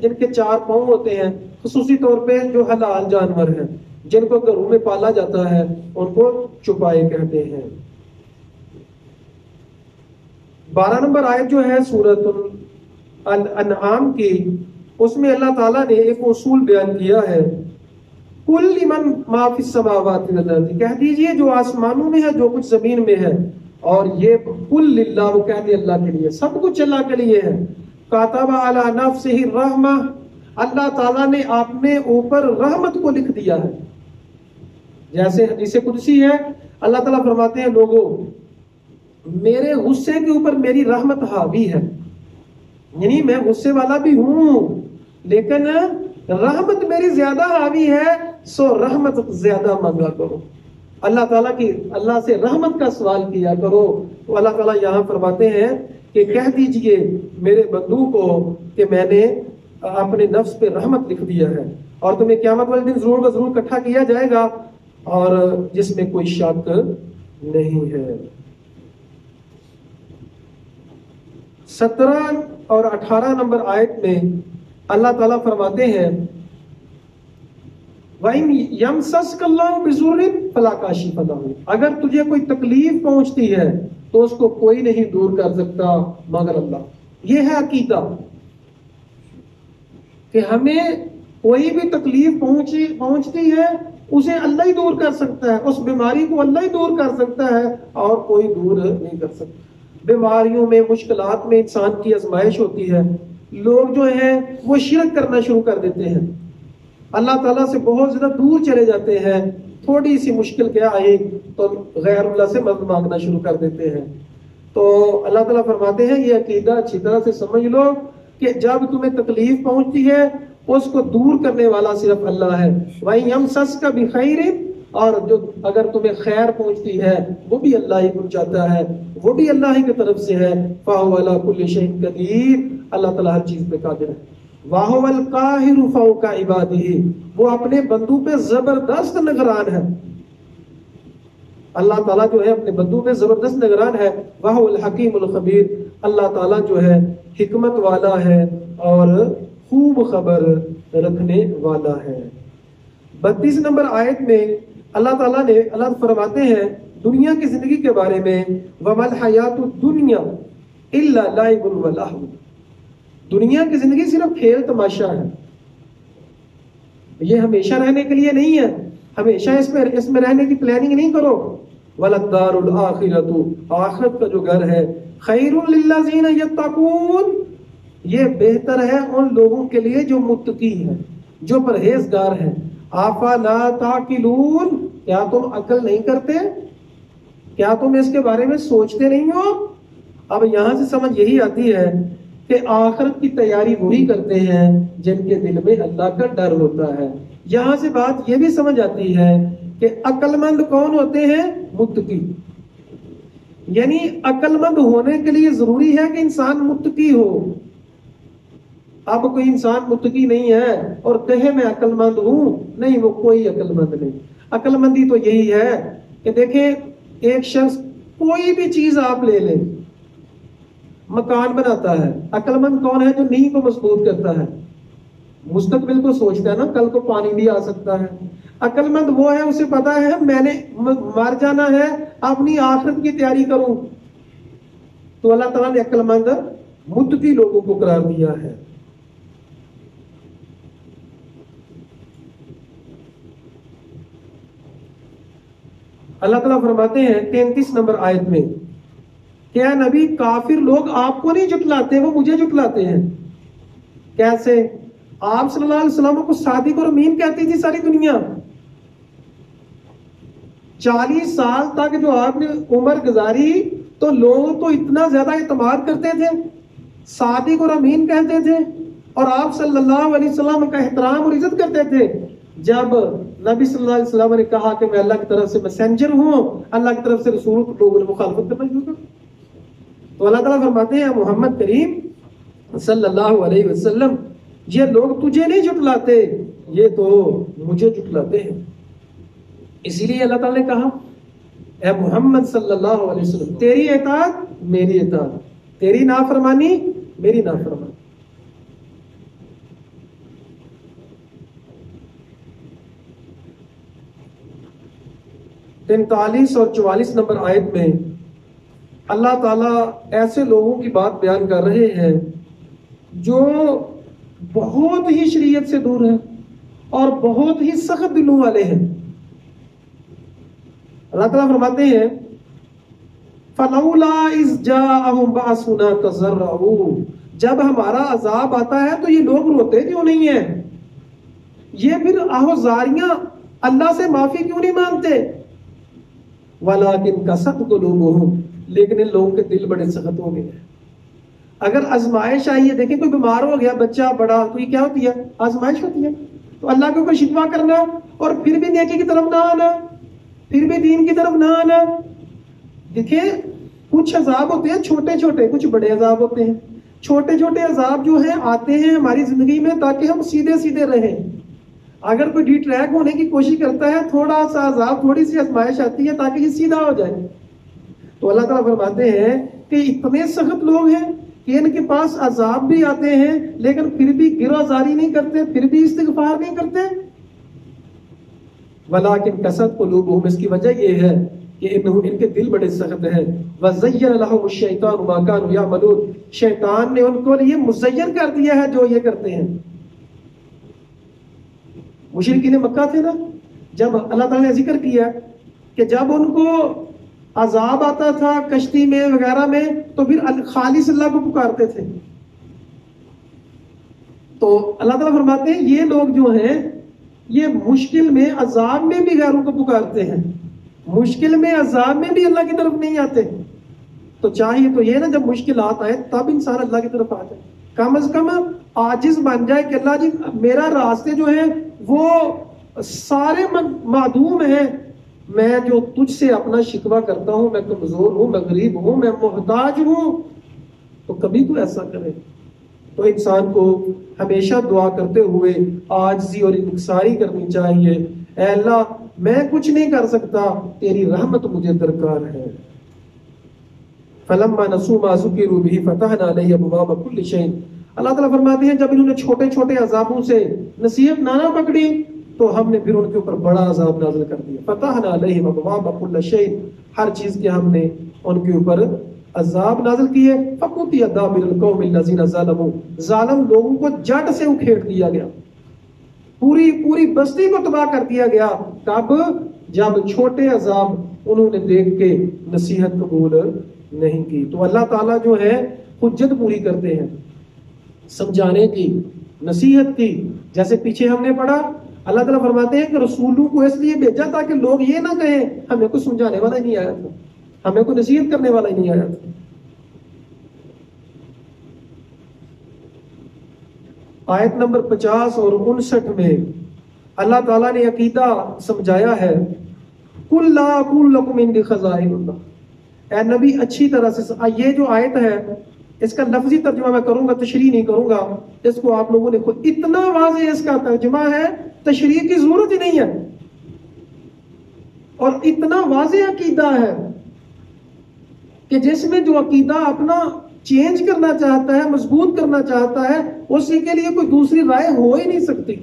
جن کے 4 پاؤں ہوتے ہیں، خصوصی طور پہ جو حلال جانور ہیں جن کو گھروں میں پالا جاتا ہے ان کو چپائے کہتے ہیں۔ 12 نمبر آیت جو ہے سورۃ الانعام کی، اس میں اللہ تعالیٰ نے ایک اصول بیان کیا ہے، کل لمن ما فی السماوات والارض، کہہ دیجئے جو آسمانوں میں ہے جو کچھ زمین میں ہے، اور یہ کل للہ، وہ کہہ دے اللہ کے لیے، سب کچھ اللہ کے لیے ہے، کاتب علی نفسہ الرحمہ، اللہ تعالیٰ نے اپنے اوپر رحمت کو لکھ دیا ہے. جیسے حدیث قدسی ہے، اللہ تعالیٰ فرماتے ہیں لوگوں میرے غصے کے اوپر میری رحمت حاوی ہے، یعنی میں غصے والا بھی ہوں لیکن رحمت میری زیادہ حاوی ہے، سو رحمت زیادہ مانگا کرو. اللہ سے رحمت کا سوال کیا کرو. تو اللہ تعالیٰ یہاں فرماتے ہیں کہ کہہ دیجئے میرے بندوں کو کہ میں نے اپنے نفس پہ رحمت لکھ دیا ہے، اور تمہیں قیامت والے دن ضرور ضرور اکٹھا کیا جائے گا، اور جس میں کوئی شک نہیں ہے. 17 اور 18 نمبر آیت میں اللہ تعالیٰ فرماتے ہیں وَإِنْ يَمْسَسْكَ اللَّهُ بِضُرٍّ فَلَا كَاشِفَ لَهُ، اگر تجھے کوئی تکلیف پہنچتی ہے تو اس کو کوئی نہیں دور کر سکتا مگر اللہ. یہ ہے عقیدہ کہ ہمیں کوئی بھی تکلیف پہنچتی ہے اسے اللہ ہی دور کر سکتا ہے، اس بیماری کو اللہ ہی دور کر سکتا ہے اور کوئی دور نہیں کر سکتا. بیماریوں میں، مشکلات میں انسان کی آزمائش ہوتی ہے. لوگ جو ہیں وہ شرک کرنا شروع کر دیتے ہیں، اللہ تعالیٰ سے بہت زیادہ دور چلے جاتے ہیں. تھوڑی سی مشکل کیا آئی تو غیر اللہ سے مدد مانگنا شروع کر دیتے ہیں. تو اللہ تعالیٰ فرماتے ہیں یہ عقیدہ اچھی طرح سے سمجھ لو کہ جب تمہیں تکلیف پہنچتی ہے اس کو دور کرنے والا صرف اللہ ہے. وَإِنْ يَمْسَسْكَ بِخَيْرٍ، اور جو اگر تمہیں خیر پہنچتی ہے وہ بھی اللہ ہی پہنچاتا ہے، وہ بھی اللہ ہی کی طرف سے ہے. فَهُوَ عَلَىٰ كُلِّ شَيْءٍ قَدِيرٌ، اللہ تعالیٰ ہر چیز پہ قادر ہے. وَهُوَ الْقَاهِرُ فَوْقَ عِبَادِهِ، وہ اپنے بندوں پہ زبردست نگران ہے. اللہ تعالیٰ جو ہے اپنے بندوں پہ زبردست نگران ہے. وَهُوَ الْحَكِيمُ الْخَبِيرُ، اللہ تعالیٰ جو ہے حکمت والا ہے اور خوب خبر رکھنے والا ہے. 32 نمبر آیت میں اللہ تعالیٰ نے فرماتے ہیں دنیا کی زندگی کے بارے میں وَمَا الْحَيَاةُ الدُّنْيَا إِلَّا لَعِبٌ وَلَهْوٌ، دنیا کی زندگی صرف کھیل تماشا ہے. یہ ہمیشہ رہنے کے لیے نہیں ہے، ہمیشہ اس میں رہنے کی پلاننگ نہیں کرو. وَلَلدَّارُ الْآخِرَةُ، آخرت کا جو گھر ہے خَيْرٌ لِلَّذِينَ يَتَّقُونَ، یہ بہتر ہے ان لوگوں کے لیے جو متقی ہیں، جو پرہیزگار ہیں. أَفَلَا تَعْقِلُونَ، کیا تم عقل نہیں کرتے؟ کیا تم اس کے بارے میں سوچتے نہیں ہو؟ اب یہاں سے سمجھ یہی آتی ہے کہ آخرت کی تیاری وہی کرتے ہیں جن کے دل میں اللہ کا ڈر ہوتا ہے. یہاں سے بات یہ بھی سمجھ آتی ہے کہ عقل مند کون ہوتے ہیں؟ متقی. یعنی عقل مند ہونے کے لیے ضروری ہے کہ انسان متقی ہو. اب کوئی انسان متقی نہیں ہے اور کہے میں عقل مند ہوں، نہیں، وہ کوئی عقل مند نہیں. عقل مندی تو یہی ہے کہ دیکھیں ایک شخص کوئی بھی چیز آپ لے لیں، مکان بناتا ہے. عقل مند کون ہے؟ جو نیند کو مضبوط کرتا ہے، مستقبل کو سوچتا ہے نا، کل کو پانی بھی آ سکتا ہے. عقل مند وہ ہے اسے پتا ہے میں نے مر جانا ہے، اپنی آخرت کی تیاری کروں. تو اللہ تعالیٰ نے عقل مند متقی لوگوں کو قرار دیا ہے. اللہ تعالیٰ فرماتے ہیں 33 نمبر آیت میں کہ اے نبی کافر لوگ آپ کو نہیں جھٹلاتے، وہ مجھے جھٹلاتے ہیں. کیسے؟ آپ صلی اللہ علیہ وسلم کو صادق اور امین کہتی تھی ساری دنیا. 40 سال تک جو آپ نے عمر گزاری تو لوگ تو اتنا زیادہ اعتماد کرتے تھے، صادق اور امین کہتے تھے، اور آپ صلی اللہ علیہ وسلم کا احترام اور عزت کرتے تھے. جب نبی صلی اللہ علیہ وسلم نے کہا کہ میں اللہ کی طرف سے میسنجر ہوں، اللہ کی طرف سے رسول، لوگوں نے مخالفت کرنا شروع کر. تو اللہ تعالیٰ فرماتے ہیں محمد کریم صلی اللہ علیہ وسلم یہ لوگ تجھے نہیں جھٹلاتے، یہ تو مجھے جھٹلاتے ہیں. اسی لیے اللہ تعالیٰ نے کہا اے محمد صلی اللہ علیہ وسلم تیری اطاعت میری اطاعت، تیری نافرمانی میری نافرمانی. تینتالیس اور 44 نمبر آیت میں اللہ تعالیٰ ایسے لوگوں کی بات بیان کر رہے ہیں جو بہت ہی شریعت سے دور ہیں اور بہت ہی سخت دلوں والے ہیں. اللہ تعالیٰ فرماتے ہیں فَلَوْلَا إِذْ جَاءَهُمْ بَأْسُنَا تَضَرَّعُوا جب ہمارا عذاب آتا ہے تو یہ لوگ روتے کیوں نہیں ہیں؟ یہ پھر آہوزاریاں اللہ سے معافی کیوں نہیں مانگتے؟ وَلَٰكِن قَسَتْ قُلُوبُهُمْ، لیکن ان لوگوں کے دل بڑے سخت ہو گئے ہیں۔ اگر آزمائش آئی ہے، دیکھیں کوئی بیمار ہو گیا بچہ بڑا، تو یہ کیا ہوتی ہے؟ آزمائش ہوتی ہے۔ تو اللہ کے اوپر شکوہ کرنا اور پھر بھی نیکی کی طرف نہ آنا، پھر بھی دین کی طرف نہ آنا۔ دیکھیں کچھ عذاب ہوتے ہیں چھوٹے چھوٹے، کچھ بڑے عذاب ہوتے ہیں۔ چھوٹے چھوٹے عذاب جو ہیں آتے ہیں ہماری زندگی میں تاکہ ہم سیدھے سیدھے رہیں۔ اگر کوئی ڈی ٹریک ہونے کی کوشش کرتا ہے، تھوڑا سا عذاب، تھوڑی سی آزمائش آتی ہے تاکہ یہ سیدھا ہو جائے۔ تو اللہ تعالیٰ فرماتے ہیں کہ اتنے سخت لوگ ہیں کہ ان کے پاس عذاب بھی آتے ہیں لیکن پھر بھی گروزاری نہیں کرتے، پھر بھی استغفار نہیں کرتے۔ وَلَٰكِن قَسَتْ قُلُوبُهُمْ، اس کی وجہ یہ ہے کہ ان کے دل بڑے سخت ہیں۔ وَزَيَّنَ لَهُمُ الشَّيْطَانُ مَا كَانُوا يَعْمَلُونَ، شیطان نے ان کو یہ مزین کر دیا ہے جو یہ کرتے ہیں۔ مشرکین مکہ تھے نا، جب اللہ تعالیٰ نے ذکر کیا کہ جب ان کو عذاب آتا تھا کشتی میں وغیرہ میں تو پھر خالص اللہ کو پکارتے تھے۔ تو اللہ تعالیٰ فرماتے ہیں یہ لوگ جو ہیں یہ مشکل میں عذاب میں بھی غیروں کو پکارتے ہیں، مشکل میں عذاب میں بھی اللہ کی طرف نہیں آتے۔ تو چاہیے تو یہ نا جب مشکلات آئے تب انسان اللہ کی طرف آ جائے، کم از کم عاجز بن جائے کہ اللہ جی میرا راستے جو ہے وہ سارے معدوم ہیں، میں جو تجھ سے اپنا شکوہ کرتا ہوں، میں کمزور ہوں، میں غریب ہوں، میں محتاج ہوں۔ تو کبھی تو ایسا کرے۔ تو انسان کو ہمیشہ دعا کرتے ہوئے عاجزی اور انکساری کرنی چاہیے، اے اللہ میں کچھ نہیں کر سکتا، تیری رحمت مجھے درکار ہے۔ فَلَمَّا نَسُوا مَا ذُكِّرُوا بِهِ فَتَحْنَا عَلَيْهِمْ أَبْوَابَ كُلِّ شَيْءٍ، اللہ تعالیٰ فرماتے ہیں جب انہوں نے چھوٹے چھوٹے عذابوں سے نصیحت نہ پکڑی تو ہم نے پھر ان کے اوپر بڑا عذاب نازل کر دیا۔ فَتَحْنَا عَلَيْهِمْ أَبْوَابَ كُلِّ شَيْءٍ، ہر چیز کے ہم نے ان کے اوپر عذاب نازل کیے۔ فَقُطِعَ دَابِرُ الْقَوْمِ الَّذِينَ ظَلَمُوا، ظالم لوگوں کو جڑ سے اکھیڑ دیا گیا، پوری بستی کو تباہ کر دیا گیا۔ کب؟ جب چھوٹے عذاب انہوں نے دیکھ کے نصیحت قبول نہیں کی۔ تو اللہ تعالیٰ جو ہے حجت پوری کرتے ہیں، سمجھانے کی، نصیحت کی۔ جیسے پیچھے ہم نے پڑھا اللہ تعالیٰ فرماتے ہیں کہ رسولوں کو اس لیے بھیجا تاکہ لوگ یہ نہ کہیں ہمیں کوئی سمجھانے والا ہی نہیں آیا تھا، ہمیں کوئی نصیحت کرنے والا ہی نہیں آیا تھا۔ آیت نمبر 50 اور 59 میں اللہ تعالیٰ نے عقیدہ سمجھایا ہے، قُلْ لَا أَقُولُ لَكُمْ عِنْدِي خَزَائِنُ اللَّهِ، اے نبی اچھی طرح سے یہ جو آیت ہے اس کا لفظی ترجمہ میں کروں گا، تشریح نہیں کروں گا، اس کو آپ لوگوں نے خود، اتنا واضح اس کا ترجمہ ہے تشریح کی ضرورت ہی نہیں ہے، اور اتنا واضح عقیدہ ہے کہ جس میں جو عقیدہ اپنا چینج کرنا چاہتا ہے، مضبوط کرنا چاہتا ہے، اسی کے لیے کوئی دوسری رائے ہو ہی نہیں سکتی۔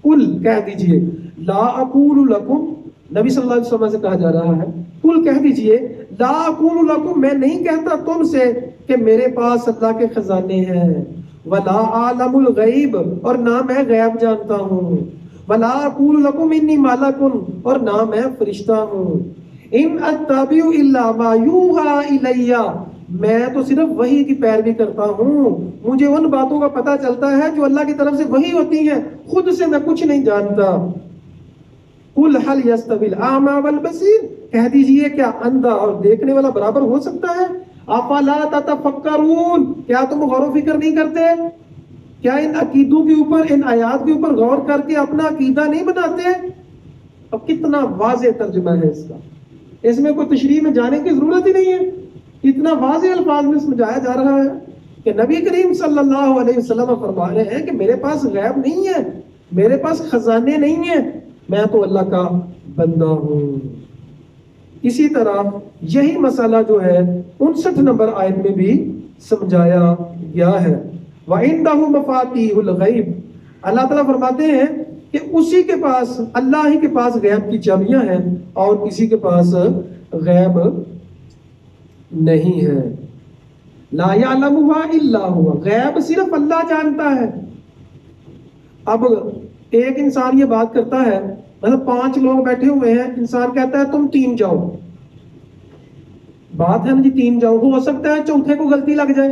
قل کہہ دیجئے، لا اقول لکم، نبی صلی اللہ علیہ وسلم سے کہا جا رہا ہے، قل کہہ دیجئے، لا اقول لکم، میں نہیں کہتا تم سے کہ میرے پاس اللہ کے خزانے ہیں، ولا عالم الغیب، اور نہ میں غیب جانتا ہوں، ولا اقول لکم انی ملک، اور نہ میں فرشتہ ہوں، ان اتبع الا ما یوحى الی، میں تو صرف وحی کی پیروی کرتا ہوں، مجھے ان باتوں کا پتہ چلتا ہے جو اللہ کی طرف سے وحی ہوتی ہیں، خود سے میں کچھ نہیں جانتا۔ قل هل يستوي الاعمى والبصير، کہہ دیجئے کیا اندھا اور دیکھنے والا برابر ہو سکتا ہے؟ افلا تتفکرون، کیا تم غور و فکر نہیں کرتے؟ کیا ان عقیدوں کے اوپر، ان آیات کے اوپر غور کر کے اپنا عقیدہ نہیں بناتے؟ اب کتنا واضح ترجمہ ہے اس کا، اس میں کوئی تشریح میں جانے کی ضرورت ہی نہیں ہے، اتنا واضح الفاظ میں سمجھایا جا رہا ہے کہ نبی کریم صلی اللہ علیہ وسلم فرما رہے ہیں کہ میرے پاس غیب نہیں ہے، میرے پاس خزانے نہیں ہیں، میں تو اللہ کا بندہ ہوں۔ اسی طرح یہی مسئلہ جو ہے 59 نمبر آیت میں بھی سمجھایا گیا ہے، وَعِنْدَهُ مَفَاتِيحُ الْغَيْبِ، اللہ تعالیٰ فرماتے ہیں کہ اسی کے پاس، اللہ ہی کے پاس غیب کی چابیاں ہیں اور کسی کے پاس غیب نہیں ہے۔ لا يعلمها الا هو، غیب صرف اللہ جانتا ہے۔ اب ایک انسان یہ بات کرتا ہے، مطلب 5 لوگ بیٹھے ہوئے ہیں، انسان کہتا ہے تم 3 جاؤ، بات ہے نا جی 3 جاؤ، ہو سکتا ہے چوتھے کو غلطی لگ جائے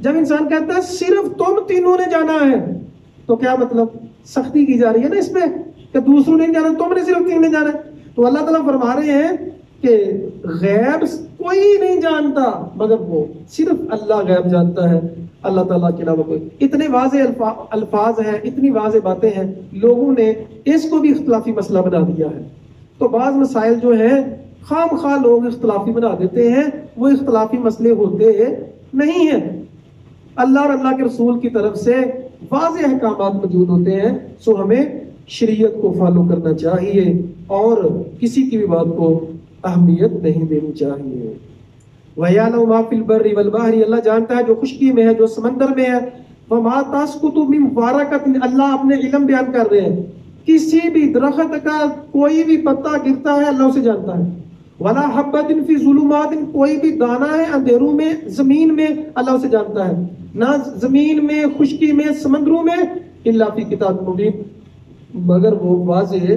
جب انسان کہتا ہے صرف تم تینوں نے جانا ہے تو کیا مطلب؟ سختی کی جا رہی ہے نا اس پہ کہ دوسروں نے جانا، تم نے صرف تین نے جانا ہے. تو اللہ تعالیٰ فرما رہے ہیں کہ غیب کوئی نہیں جانتا مگر وہ صرف اللہ غیب جانتا ہے، اللہ تعالیٰ کے علاوہ کوئی. اتنے واضح الفاظ ہیں، اتنی واضح باتیں ہیں، لوگوں نے اس کو بھی اختلافی مسئلہ بنا دیا ہے. تو بعض مسائل جو ہیں خام خواہ لوگ اختلافی بنا دیتے ہیں، وہ اختلافی مسئلے ہوتے نہیں ہیں. اللہ اور اللہ کے رسول کی طرف سے واضح احکامات موجود ہوتے ہیں، سو ہمیں شریعت کو فالو کرنا چاہیے اور کسی کی بھی بات کو اہمیت نہیں دینی چاہیے. وَيَعْلَمُ مَا فِي الْبَرِّ وَالْبَحْرِ، اللہ جانتا ہے جو خشکی میں ہے جو سمندر میں ہے. وَمَا تَسْقُطُ مِنْ وَرَقَةٍ، اللہ اپنے علم بیان کر رہے ہیں، کسی بھی درخت کا کوئی بھی پتا گرتا ہے اللہ اسے جانتا ہے. وَلَا حَبَّةٍ فِي ظُلُمَاتٍ، کوئی بھی دانہ ہے اندھیروں میں زمین میں اللہ اسے جانتا ہے، نہ زمین میں خشکی میں سمندروں میں، الا فی کتاب مبین، مگر وہ واضح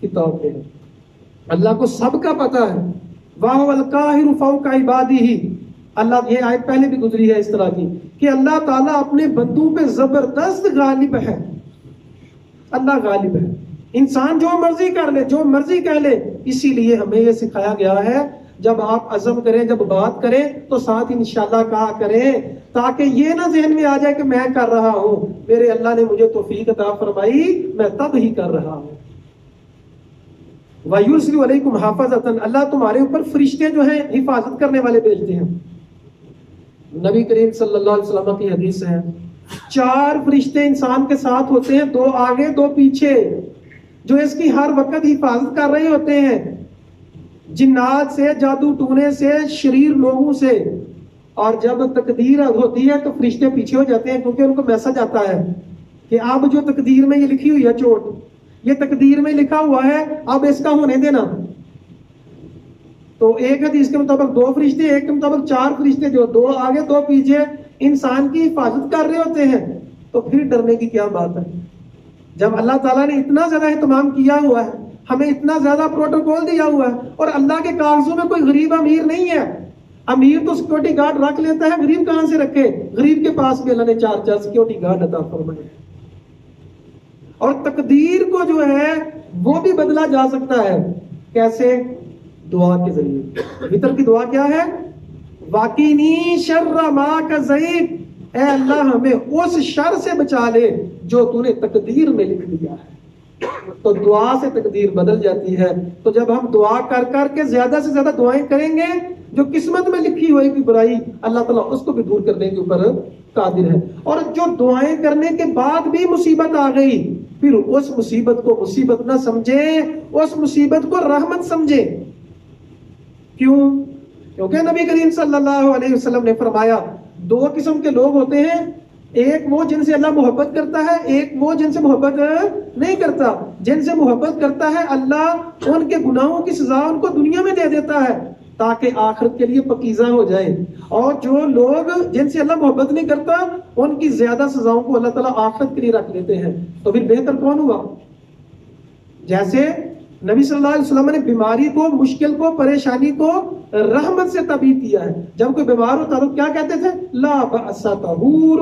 کتاب میں ہے. اللہ کو سب کا پتہ ہے. وَهُوَ الْقَاهِرُ فَوْقَ عِبَادِهِ، اللہ یہ آیت پہلے بھی گزری ہے اس طرح کی کہ اللہ تعالیٰ اپنے بندوں پہ زبردست غالب ہے. اللہ غالب ہے، انسان جو مرضی کر لے، جو مرضی کہہ لے. اسی لیے ہمیں یہ سکھایا گیا ہے جب آپ عزم کریں، جب بات کریں تو ساتھ انشاءاللہ کہا کریں، تاکہ یہ نہ ذہن میں آ جائے کہ میں کر رہا ہوں، میرے اللہ نے مجھے توفیق عطا فرمائی، میں تب ہی کر رہا ہوں. وَيُرْسِلُ عَلَيْكُمْ حَافِظَةً، اللہ تمہارے اوپر فرشتے جو ہیں حفاظت کرنے والے بھیجتے ہیں. نبی کریم صلی اللہ علیہ وسلم کی حدیث ہے 4 فرشتے انسان کے ساتھ ہوتے ہیں، 2 آگے 2 پیچھے، جو اس کی ہر وقت حفاظت کر رہے ہوتے ہیں، جنات سے، جادو ٹونے سے، شریر لوگوں سے. اور جب تقدیر ہوتی ہے تو فرشتے پیچھے ہو جاتے ہیں، کیونکہ ان کو میسج آتا ہے کہ اب جو تقدیر میں یہ لکھی ہوئی ہے چوٹ، یہ تقدیر میں لکھا ہوا ہے، اب اس کا ہونے دینا. تو ایک حدیث کے مطابق 2 فرشتے، ایک کے مطابق 4 فرشتے، جو 2 آگے 2 پیچھے انسان کی حفاظت کر رہے ہوتے ہیں. تو پھر ڈرنے کی کیا بات ہے؟ جب اللہ تعالیٰ نے اتنا زیادہ اہتمام کیا ہوا ہے، ہمیں اتنا زیادہ پروٹوکول دیا ہوا ہے، اور اللہ کے کاغذوں میں کوئی غریب امیر نہیں ہے. امیر تو سیکورٹی گارڈ رکھ لیتا ہے، غریب کہاں سے رکھے؟ غریب کے پاس بھی اللہ نے 4 سیکورٹی گارڈ عطا فرمائے. اور تقدیر کو جو ہے وہ بھی بدلا جا سکتا ہے. کیسے؟ دعا کے ذریعے. وتر کی دعا کیا ہے؟ واقینی شر ما قضیت، اے اللہ ہمیں اس شر سے بچا لے جو تو نے تقدیر میں لکھ دیا ہے. تو دعا سے تقدیر بدل جاتی ہے. تو جب ہم دعا کر کر کے زیادہ سے زیادہ دعائیں کریں گے، جو قسمت میں لکھی ہوئی کی برائی اللہ تعالیٰ اس کو بھی دور کرنے کے اوپر قادر ہے. اور جو دعائیں کرنے کے بعد بھی مصیبت آ گئی، پھر اس مصیبت کو مصیبت نہ سمجھے، اس مصیبت کو رحمت سمجھے. کیوں؟ کیونکہ نبی کریم صلی اللہ علیہ وسلم نے فرمایا 2 قسم کے لوگ ہوتے ہیں، ایک وہ جن سے اللہ محبت کرتا ہے، ایک وہ جن سے محبت نہیں کرتا. جن سے محبت کرتا ہے اللہ ان کے گناہوں کی سزا ان کو دنیا میں دے دیتا ہے تاکہ آخرت کے لیے پکیزہ ہو جائے. اور جو لوگ جن سے اللہ محبت نہیں کرتا، ان کی زیادہ سزاؤں کو اللہ تعالیٰ آخرت کے لیے رکھ لیتے ہیں. تو پھر بہتر کون ہوا؟ جیسے نبی صلی اللہ علیہ وسلم نے بیماری کو، مشکل کو، پریشانی کو رحمت سے تعبیر کیا ہے. جب کوئی بیمار ہوتا تو کیا کہتے تھے؟ لا بأس طہور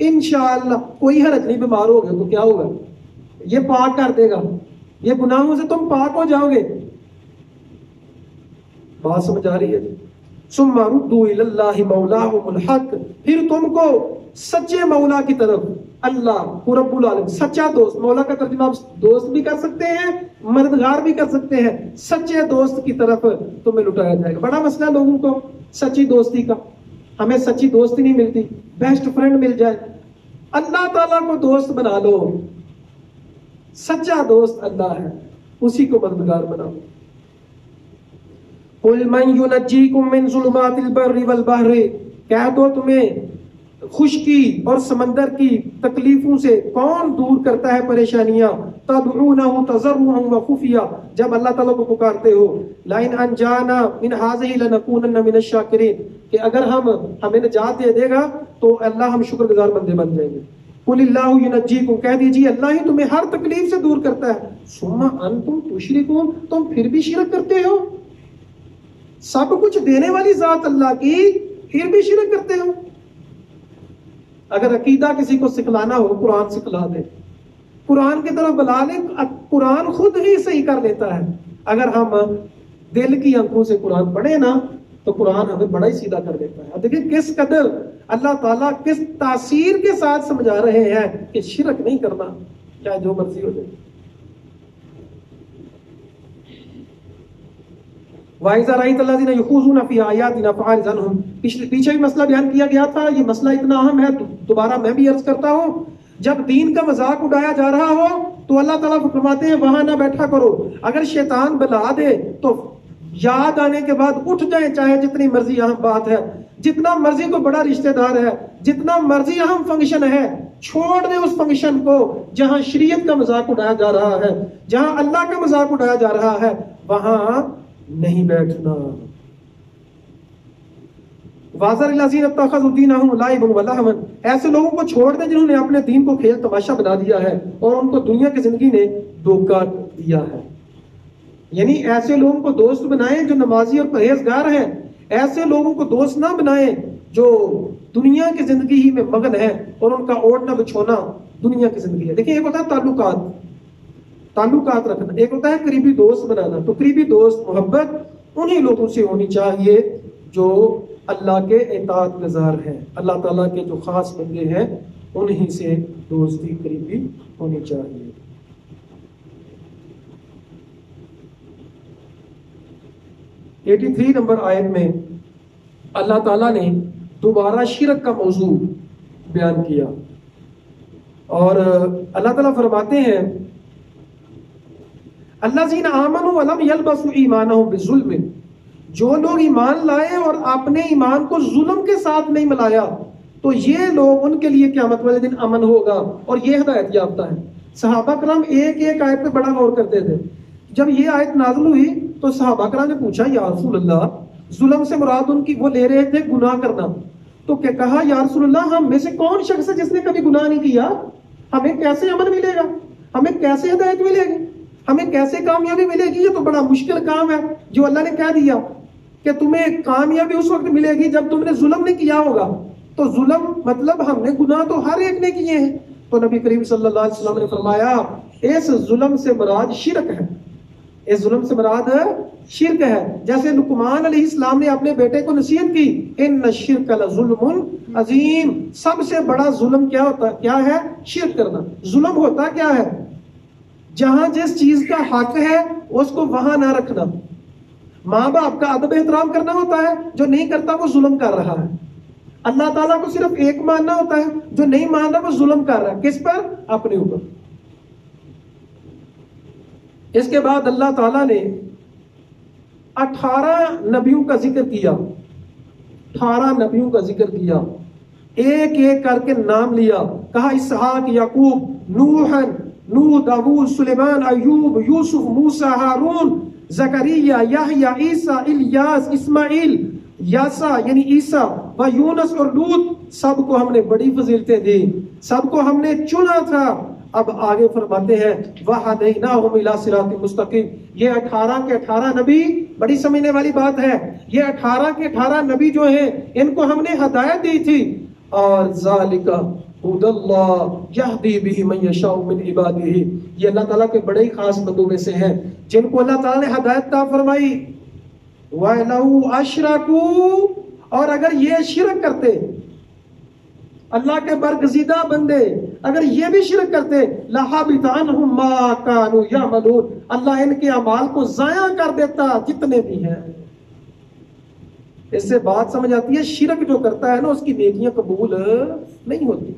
انشاءاللہ، کوئی حرج نہیں، بیمار ہو گئے تو کیا ہوگا؟ یہ پاک کر دے گا، یہ گناہوں سے تم پاک ہو جاؤ گے. بات سمجھ آ رہی ہے؟ ثم ردوا الی اللہ مولاہم الحق، پھر تم کو سچے مولا کی طرف، اللہ رب العالمین سچا دوست. مولا کا ترجمہ آپ دوست بھی کر سکتے ہیں، مددگار بھی کر سکتے ہیں. سچے دوست کی طرف تمہیں لٹایا جائے گا. بڑا مسئلہ ہے لوگوں کو سچی دوستی کا. ہمیں سچی دوستی نہیں ملتی، بیسٹ فرینڈ مل جائے. اللہ تعالیٰ کو دوست بنا لو، سچا دوست اللہ ہے، اسی کو مددگار بناؤ. قل من ينجيكم من ظلمات البر والبحر، کہہ دو تمہیں خشکی اور سمندر کی تکلیفوں سے کون دور کرتا ہے پریشانیاں. تدعونه تضرعا وخفيا، جب اللہ تعالیٰ کو پکارتے ہو. لئن انجانا من هذه لنكونن من الشاکرین، کہ اگر ہمیں نجات دے گا تو اللہ ہم شکر گزار بندے بن جائیں گے. قل اللہ ینجیکم، کہہ دیجیے اللہ ہی تمہیں ہر تکلیف سے دور کرتا ہے. ثم انتم تشرکون، تم پھر بھی شرک کرتے ہو. سب کچھ دینے والی ذات اللہ کی، پھر بھی شرک کرتے ہو؟ اگر عقیدہ کسی کو سکھلانا ہو قرآن سکھلا دے، قرآن کی طرف بلا لے، قرآن خود ہی صحیح کر لیتا ہے۔ اگر ہم دل کی آنکھوں سے قرآن پڑھیں نا تو قرآن ہمیں بڑا ہی سیدھا کر دیتا ہے۔ اب دیکھیں کس قدر اللہ تعالیٰ کس تاثیر کے ساتھ سمجھا رہے ہیں کہ شرک نہیں کرنا، چاہے جو مرضی ہو جائے۔ وَإِذَا رَأَيْتَ الَّذِينَ يُخُوضُونَ فِي آيَاتِنَا فَأَعْرِضْ عَنْهُمْ، پیچھے بھی مسئلہ بیان کیا گیا تھا، یہ مسئلہ اتنا اہم ہے، دوبارہ میں بھی عرض کرتا ہوں، جب دین کا مذاق اڑایا جا رہا ہو تو اللہ تعالیٰ فرماتے ہیں وہاں نہ بیٹھا کرو۔ اگر شیطان بلا دے تو یاد آنے کے بعد اٹھ جائیں، چاہے جتنی مرضی اہم بات ہے، جتنا مرضی کو بڑا رشتہ دار ہے، جتنا مرضی اہم فنکشن ہے، چھوڑ دیں اس فنکشن کو جہاں شریعت کا مذاق اڑایا جا رہا ہے، جہاں اللہ کا مذاق اڑایا جا رہا ہے، وہاں نہیں بیٹھنا۔ وَاذَرِ الَّذِينَ اتَّخَذُوا دِينَهُمْ لَعِبًا وَلَهْوًا، ایسے لوگوں کو چھوڑ دیں جنہوں نے اپنے دین کو کھیل تماشا بنا دیا ہے اور ان کو دنیا کی زندگی نے دھوکہ دیا ہے۔ یعنی ایسے لوگوں کو دوست بنائیں جو نمازی اور پرہیزگار ہیں، ایسے لوگوں کو دوست نہ بنائیں جو دنیا کی زندگی ہی میں مگن ہے اور ان کا اوڑھنا بچھونا دنیا کی زندگی ہے۔ دیکھیں ایک ہوتا ہے تعلقات رکھنا، ایک ہوتا ہے قریبی دوست بنانا۔ تو قریبی دوست محبت انہی لوگوں سے ہونی چاہیے جو اللہ کے اطاعت گزار ہیں، اللہ تعالیٰ کے جو خاص بندے ہیں انہی سے دوستی قریبی ہونی چاہیے۔ ایٹی 83 نمبر آیت میں اللہ تعالیٰ نے دوبارہ شرک کا موضوع بیان کیا اور اللہ تعالیٰ فرماتے ہیں الذین آمنوا ولم یلبسوا ایمانہم بظلم، جو لوگ ایمان لائے اور اپنے ایمان کو ظلم کے ساتھ نہیں ملایا تو یہ لوگ، ان کے لیے قیامت والے دن امن ہوگا اور یہ ہدایت یافتہ ہے۔ صحابہ کرام ایک ایک آیت پہ بڑا غور کرتے تھے۔ جب یہ آیت نازل ہوئی تو صحابہ کرام نے پوچھا یا رسول اللہ، ظلم سے مراد ان کی وہ لے رہے تھے گناہ کرنا، تو کیا کہا یا رسول اللہ ہم میں سے کون شخص ہے جس نے کبھی گناہ نہیں کیا؟ ہمیں کیسے امن ملے گا؟ ہمیں کیسے ہدایت ملے گی؟ ہمیں کیسے کامیابی ملے گی؟ یہ تو بڑا مشکل کام ہے جو اللہ نے کہہ دیا کہ تمہیں کامیابی اس وقت ملے گی جب تم نے ظلم نہیں کیا ہوگا۔ تو ظلم مطلب ہم نے گناہ تو ہر ایک نے کیے ہیں۔ تو نبی کریم صلی اللہ علیہ وسلم نے فرمایا اس ظلم سے مراد شرک ہے، اس ظلم سے مراد شرک ہے۔ جیسے لقمان علیہ السلام نے اپنے بیٹے کو نصیحت کی ان الشرک لظلم عظیم، سب سے بڑا ظلم کیا ہے؟ شرک کرنا۔ ظلم ہوتا کیا ہے؟ جہاں جس چیز کا حق ہے اس کو وہاں نہ رکھنا۔ ماں باپ کا ادب احترام کرنا ہوتا ہے، جو نہیں کرتا وہ ظلم کر رہا ہے۔ اللہ تعالیٰ کو صرف ایک ماننا ہوتا ہے، جو نہیں مان رہا وہ ظلم کر رہا ہے۔ کس پر؟ اپنے اوپر۔ اس کے بعد اللہ تعالیٰ نے 18 نبیوں کا ذکر کیا، 18 نبیوں کا ذکر کیا، ایک ایک کر کے نام لیا، کہا اسحاق، یعقوب، نوح، داؤد، سلیمان، ایوب، یوسف، موسیٰ، ہارون، زکریا، یحییٰ، عیسیٰ، الیاس، اسماعیل، یاسا یعنی عیسیٰ، و یونس اور لوط۔ سب کو ہم نے بڑی فضیلتیں دی، سب کو ہم نے چنا تھا۔ اب آگے فرماتے ہیں وَهَدَيْنَاهُمْ إِلَىٰ صِرَاطٍ مُسْتَقِيمٍ، یہ 18 کے 18 نبی بڑی سمجھنے والی بات ہے۔ یہ 18 کے 18 نبی جو ہیں ان کو ہم نے ہدایت دی تھی، اور ذَلِكَ هُدَى اللَّهِ يَهْدِي بِهِ مَن يَشَاءُ مِنْ عِبَادِهِ، یہ اللہ تعالیٰ کے بڑے ہی خاص بندوں میں سے ہیں جن کو اللہ تعالیٰ نے ہدایت عطا فرمائی۔ وَلَوْ أَشْرَكُوا، اور اگر یہ شرک کرتے، اللہ کے برگزیدہ بندے اگر یہ بھی شرک کرتے، لَحَبِطَ عَنْهُمْ مَا كَانُوا يَعْمَلُونَ، اللہ ان کے اعمال کو ضائع کر دیتا جتنے بھی ہیں۔ اس سے بات سمجھ آتی ہے شرک جو کرتا ہے نا اس کی نیکیاں قبول نہیں ہوتی،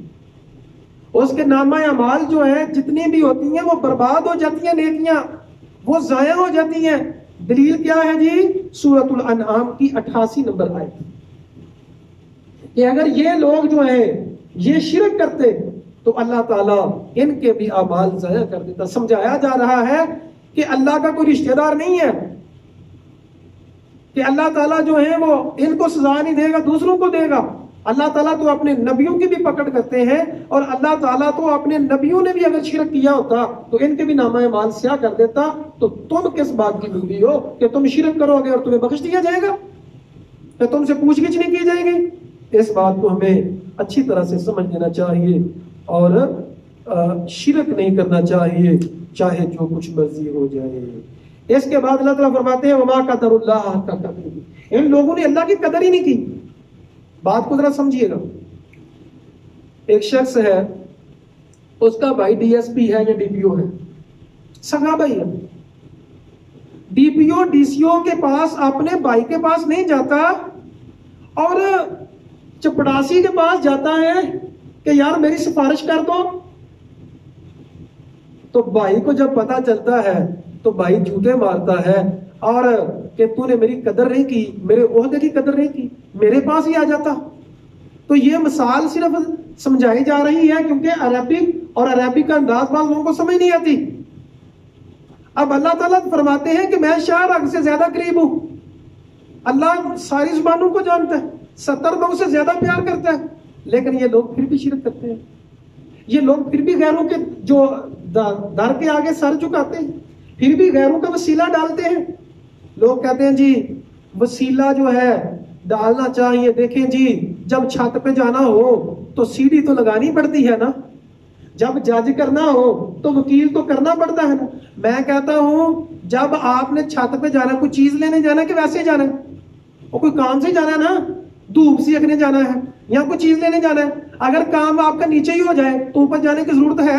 اس کے نامہ اعمال جو ہے جتنی بھی ہوتی ہیں وہ برباد ہو جاتی ہیں، نیکیاں وہ ضائع ہو جاتی ہیں۔ دلیل کیا ہے جی؟ سورۃ الانعام کی 88 نمبر آیت، کہ اگر یہ لوگ جو ہیں یہ شرک کرتے تو اللہ تعالیٰ ان کے بھی اعمال ضائع کر دیتا۔ سمجھایا جا رہا ہے کہ اللہ کا کوئی رشتہ دار نہیں ہے، کہ اللہ تعالیٰ جو ہے وہ ان کو سزا نہیں دے گا، دوسروں کو دے گا۔ اللہ تعالیٰ تو اپنے نبیوں کی بھی پکڑ کرتے ہیں، اور اللہ تعالیٰ تو اپنے نبیوں نے بھی اگر شرک کیا ہوتا تو ان کے بھی نامہ اعمال سیاہ کر دیتا. تو تم کس بات کی ڈوبی ہو کہ تم شرک کرو گے اور تمہیں بخش دیا جائے گا، کہ تم سے پوچھ گچھ نہیں کی جائے گی؟ اس بات کو ہمیں اچھی طرح سے سمجھ لینا چاہیے اور شرک نہیں کرنا چاہیے چاہے جو کچھ مرضی ہو جائے. اس کے بعد اللہ تعالیٰ فرماتے ہیں وما قدر اللہ حق قدرہ، ان لوگوں نے اللہ کی قدر ہی نہیں کی. بات کو ذرا سمجھیے گا. ایک شخص ہے، اس کا بھائی ڈی ایس پی ہے یا ڈی پی او ہے، سگا بھائی ہے. D P O D C او کے پاس اپنے بھائی کے پاس نہیں جاتا اور چپڑاسی کے پاس جاتا ہے کہ یار میری سفارش کر دو. تو بھائی کو جب پتا چلتا ہے تو بھائی جھوٹے مارتا ہے اور کہ تو نے میری قدر نہیں کی، میرے عہدے کی قدر نہیں کی، میرے پاس ہی آ جاتا. تو یہ مثال صرف سمجھائی جا رہی ہے کیونکہ عربک اور عربی کا انداز بعض لوگوں کو سمجھ نہیں آتی. اب اللہ تعالیٰ فرماتے ہیں کہ میں شاہ رگ سے زیادہ قریب ہوں. اللہ ساری زبانوں کو جانتا ہے، 70 لوگوں سے زیادہ پیار کرتا ہے، لیکن یہ لوگ پھر بھی شرک کرتے ہیں. یہ لوگ پھر بھی غیروں کے جو در کے آگے سر جھکاتے ہیں، پھر بھی غیروں کا وسیلہ ڈالتے ہیں. لوگ کہتے ہیں جی وسیلہ جو ہے ڈالنا چاہیے. دیکھیں جی جب چھت پہ جانا ہو تو سیڑھی تو لگانی پڑتی ہے نا، جب جج کرنا ہو تو وکیل تو کرنا پڑتا ہے نا. میں کہتا ہوں جب آپ نے چھت پہ جانا، کوئی چیز لینے جانا کہ ویسے جانا ہے؟ اور کوئی کام سے جانا ہے نا، دھوپ سیکھنے جانا ہے یا کوئی چیز لینے جانا ہے. اگر کام آپ کا نیچے ہی ہو جائے تو اوپر جانے کی ضرورت ہے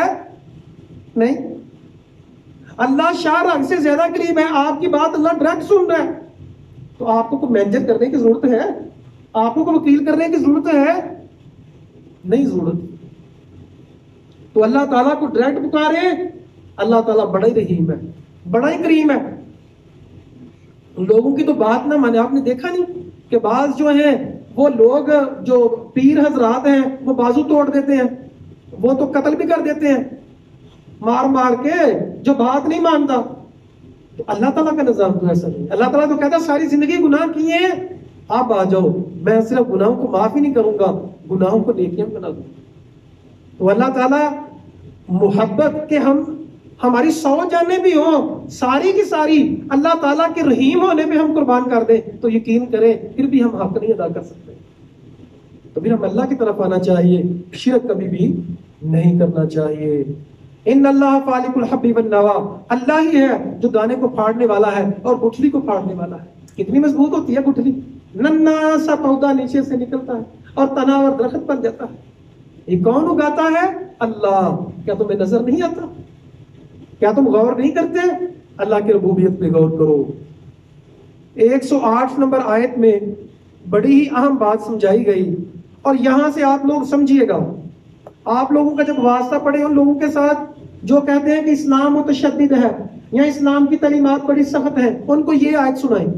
نہیں. اللہ شاہ رگ سے زیادہ قریب ہے، آپ کی بات اللہ ڈائریکٹ سن رہا ہے. تو آپ کو کوئی مینیجر کرنے کی ضرورت ہے؟ آپ کو کوئی وکیل کرنے کی ضرورت ہے؟ نہیں ضرورت. تو اللہ تعالیٰ کو ڈائریکٹ پکارے. اللہ تعالیٰ بڑا ہی رحیم ہے، بڑا ہی کریم ہے. لوگوں کی تو بات نہ مانے. آپ نے دیکھا نہیں کہ بعض جو ہیں وہ لوگ جو پیر حضرات ہیں وہ بازو توڑ دیتے ہیں، وہ تو قتل بھی کر دیتے ہیں مار مار کے جو بات نہیں مانتا. تو اللہ تعالیٰ کا نظام تو ایسا نہیں. اللہ تعالیٰ تو کہتا ہے ساری زندگی گناہ کیے ہیں، آپ آ جاؤ، میں صرف گناہوں کو معاف ہی نہیں کروں گا، گناہوں کو نیکیاں بنا دوں. تو اللہ تعالیٰ محبت کے ہماری 100 جانیں بھی ہوں، ساری کی ساری اللہ تعالیٰ کے رحیم ہونے پہ ہم قربان کر دیں تو یقین کریں پھر بھی ہم حق نہیں ادا کر سکتے. تو پھر ہم اللہ کی طرف آنا چاہیے، شرک کبھی بھی نہیں کرنا چاہیے. ان اللہ فالق الحب والنوا، اللہ ہی ہے جو دانے کو پھاڑنے والا ہے اور گٹھلی کو پھاڑنے والا ہے. کتنی مضبوط ہوتی ہے گٹھلی، ننا سا پودا نیچے سے نکلتا ہے اور تنا اور درخت بن جاتا ہے. یہ کون اگاتا ہے؟ اللہ. کیا تمہیں نظر نہیں آتا؟ کیا تم غور نہیں کرتے؟ اللہ کی ربوبیت پہ غور کرو. 108 نمبر آیت میں بڑی ہی اہم بات سمجھائی گئی، اور یہاں سے آپ لوگ سمجھیے گا. آپ لوگوں کا جب واسطہ پڑے ان لوگوں کے ساتھ جو کہتے ہیں کہ اسلام متشدد ہے یا اسلام کی تعلیمات بڑی سخت ہے، ان کو یہ آیت سنائیں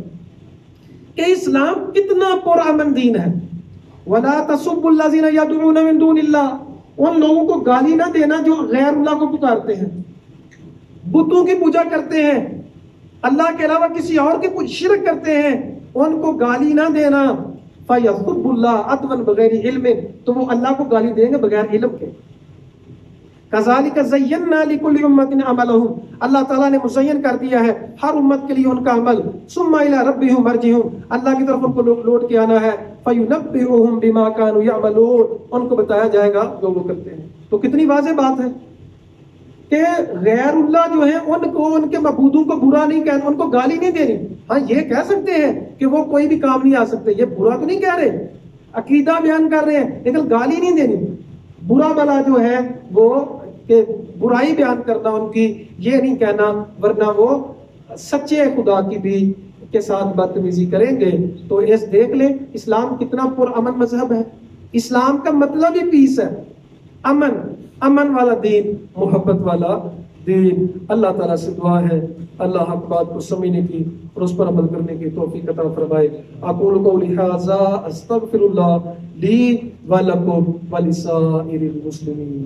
کہ اسلام کتنا پرامن دین ہے. وَلَا تَسُبُّوا الَّذِينَ يَدْعُونَ مِن دُونِ اللَّهِ، ان لوگوں کو گالی نہ دینا جو غیر اللہ کو پکارتے ہیں، بتوں کی پوجا کرتے ہیں، اللہ کے علاوہ کسی اور کی شرک کرتے ہیں، ان کو گالی نہ دینا. فَيَسُبُّ اللَّهَ عَدْوًا بِغَيْرِ عِلْمٍ، تو وہ اللہ کو گالی دیں گے بغیر علم کے. كَذَلِكَ زَيَّنَّا لِكُلِّ أُمَّةٍ عَمَلَهُمْ، اللہ تعالیٰ نے مزین کر دیا ہے ہر امت کے لیے ان کا عمل. ثُمَّ إِلَىٰ رَبِّهِمْ مَرْجِعُهُمْ، اللہ کی طرف ان کو لوٹ کے آنا ہے. فَيُنَبِّئُهُم بِمَا كَانُوا يَعْمَلُونَ، ان کو بتایا جائے گا جو وہ کرتے ہیں. تو کتنی واضح بات ہے کہ غیر اللہ جو ہیں ان کو، ان کے معبودوں کو برا نہیں کہنا، ان کو گالی نہیں دینی. ہاں یہ کہہ سکتے ہیں کہ وہ کوئی بھی کام نہیں آ سکتے، یہ برا تو نہیں کہہ رہے، عقیدہ بیان کر رہے ہیں، لیکن گالی نہیں دینی. برا بلا جو ہے وہ کہ برائی بیان کرنا ان کی، یہ نہیں کہنا، ورنہ وہ سچے خدا کی بھی کے ساتھ بدتمیزی کریں گے. تو اس دیکھ لیں اسلام کتنا پرامن مذہب ہے. اسلام کا مطلب ہی پیس ہے، امن، امن والا دین، محبت والا دین. اللہ تعالیٰ سے دعا ہے اللہ حق بات کو سمجھنے کی اور اس پر عمل کرنے کی توفیق عطا فرمائے. اقول قولی ھذا استغفر اللہ لی ولکم ولسائر المسلمین.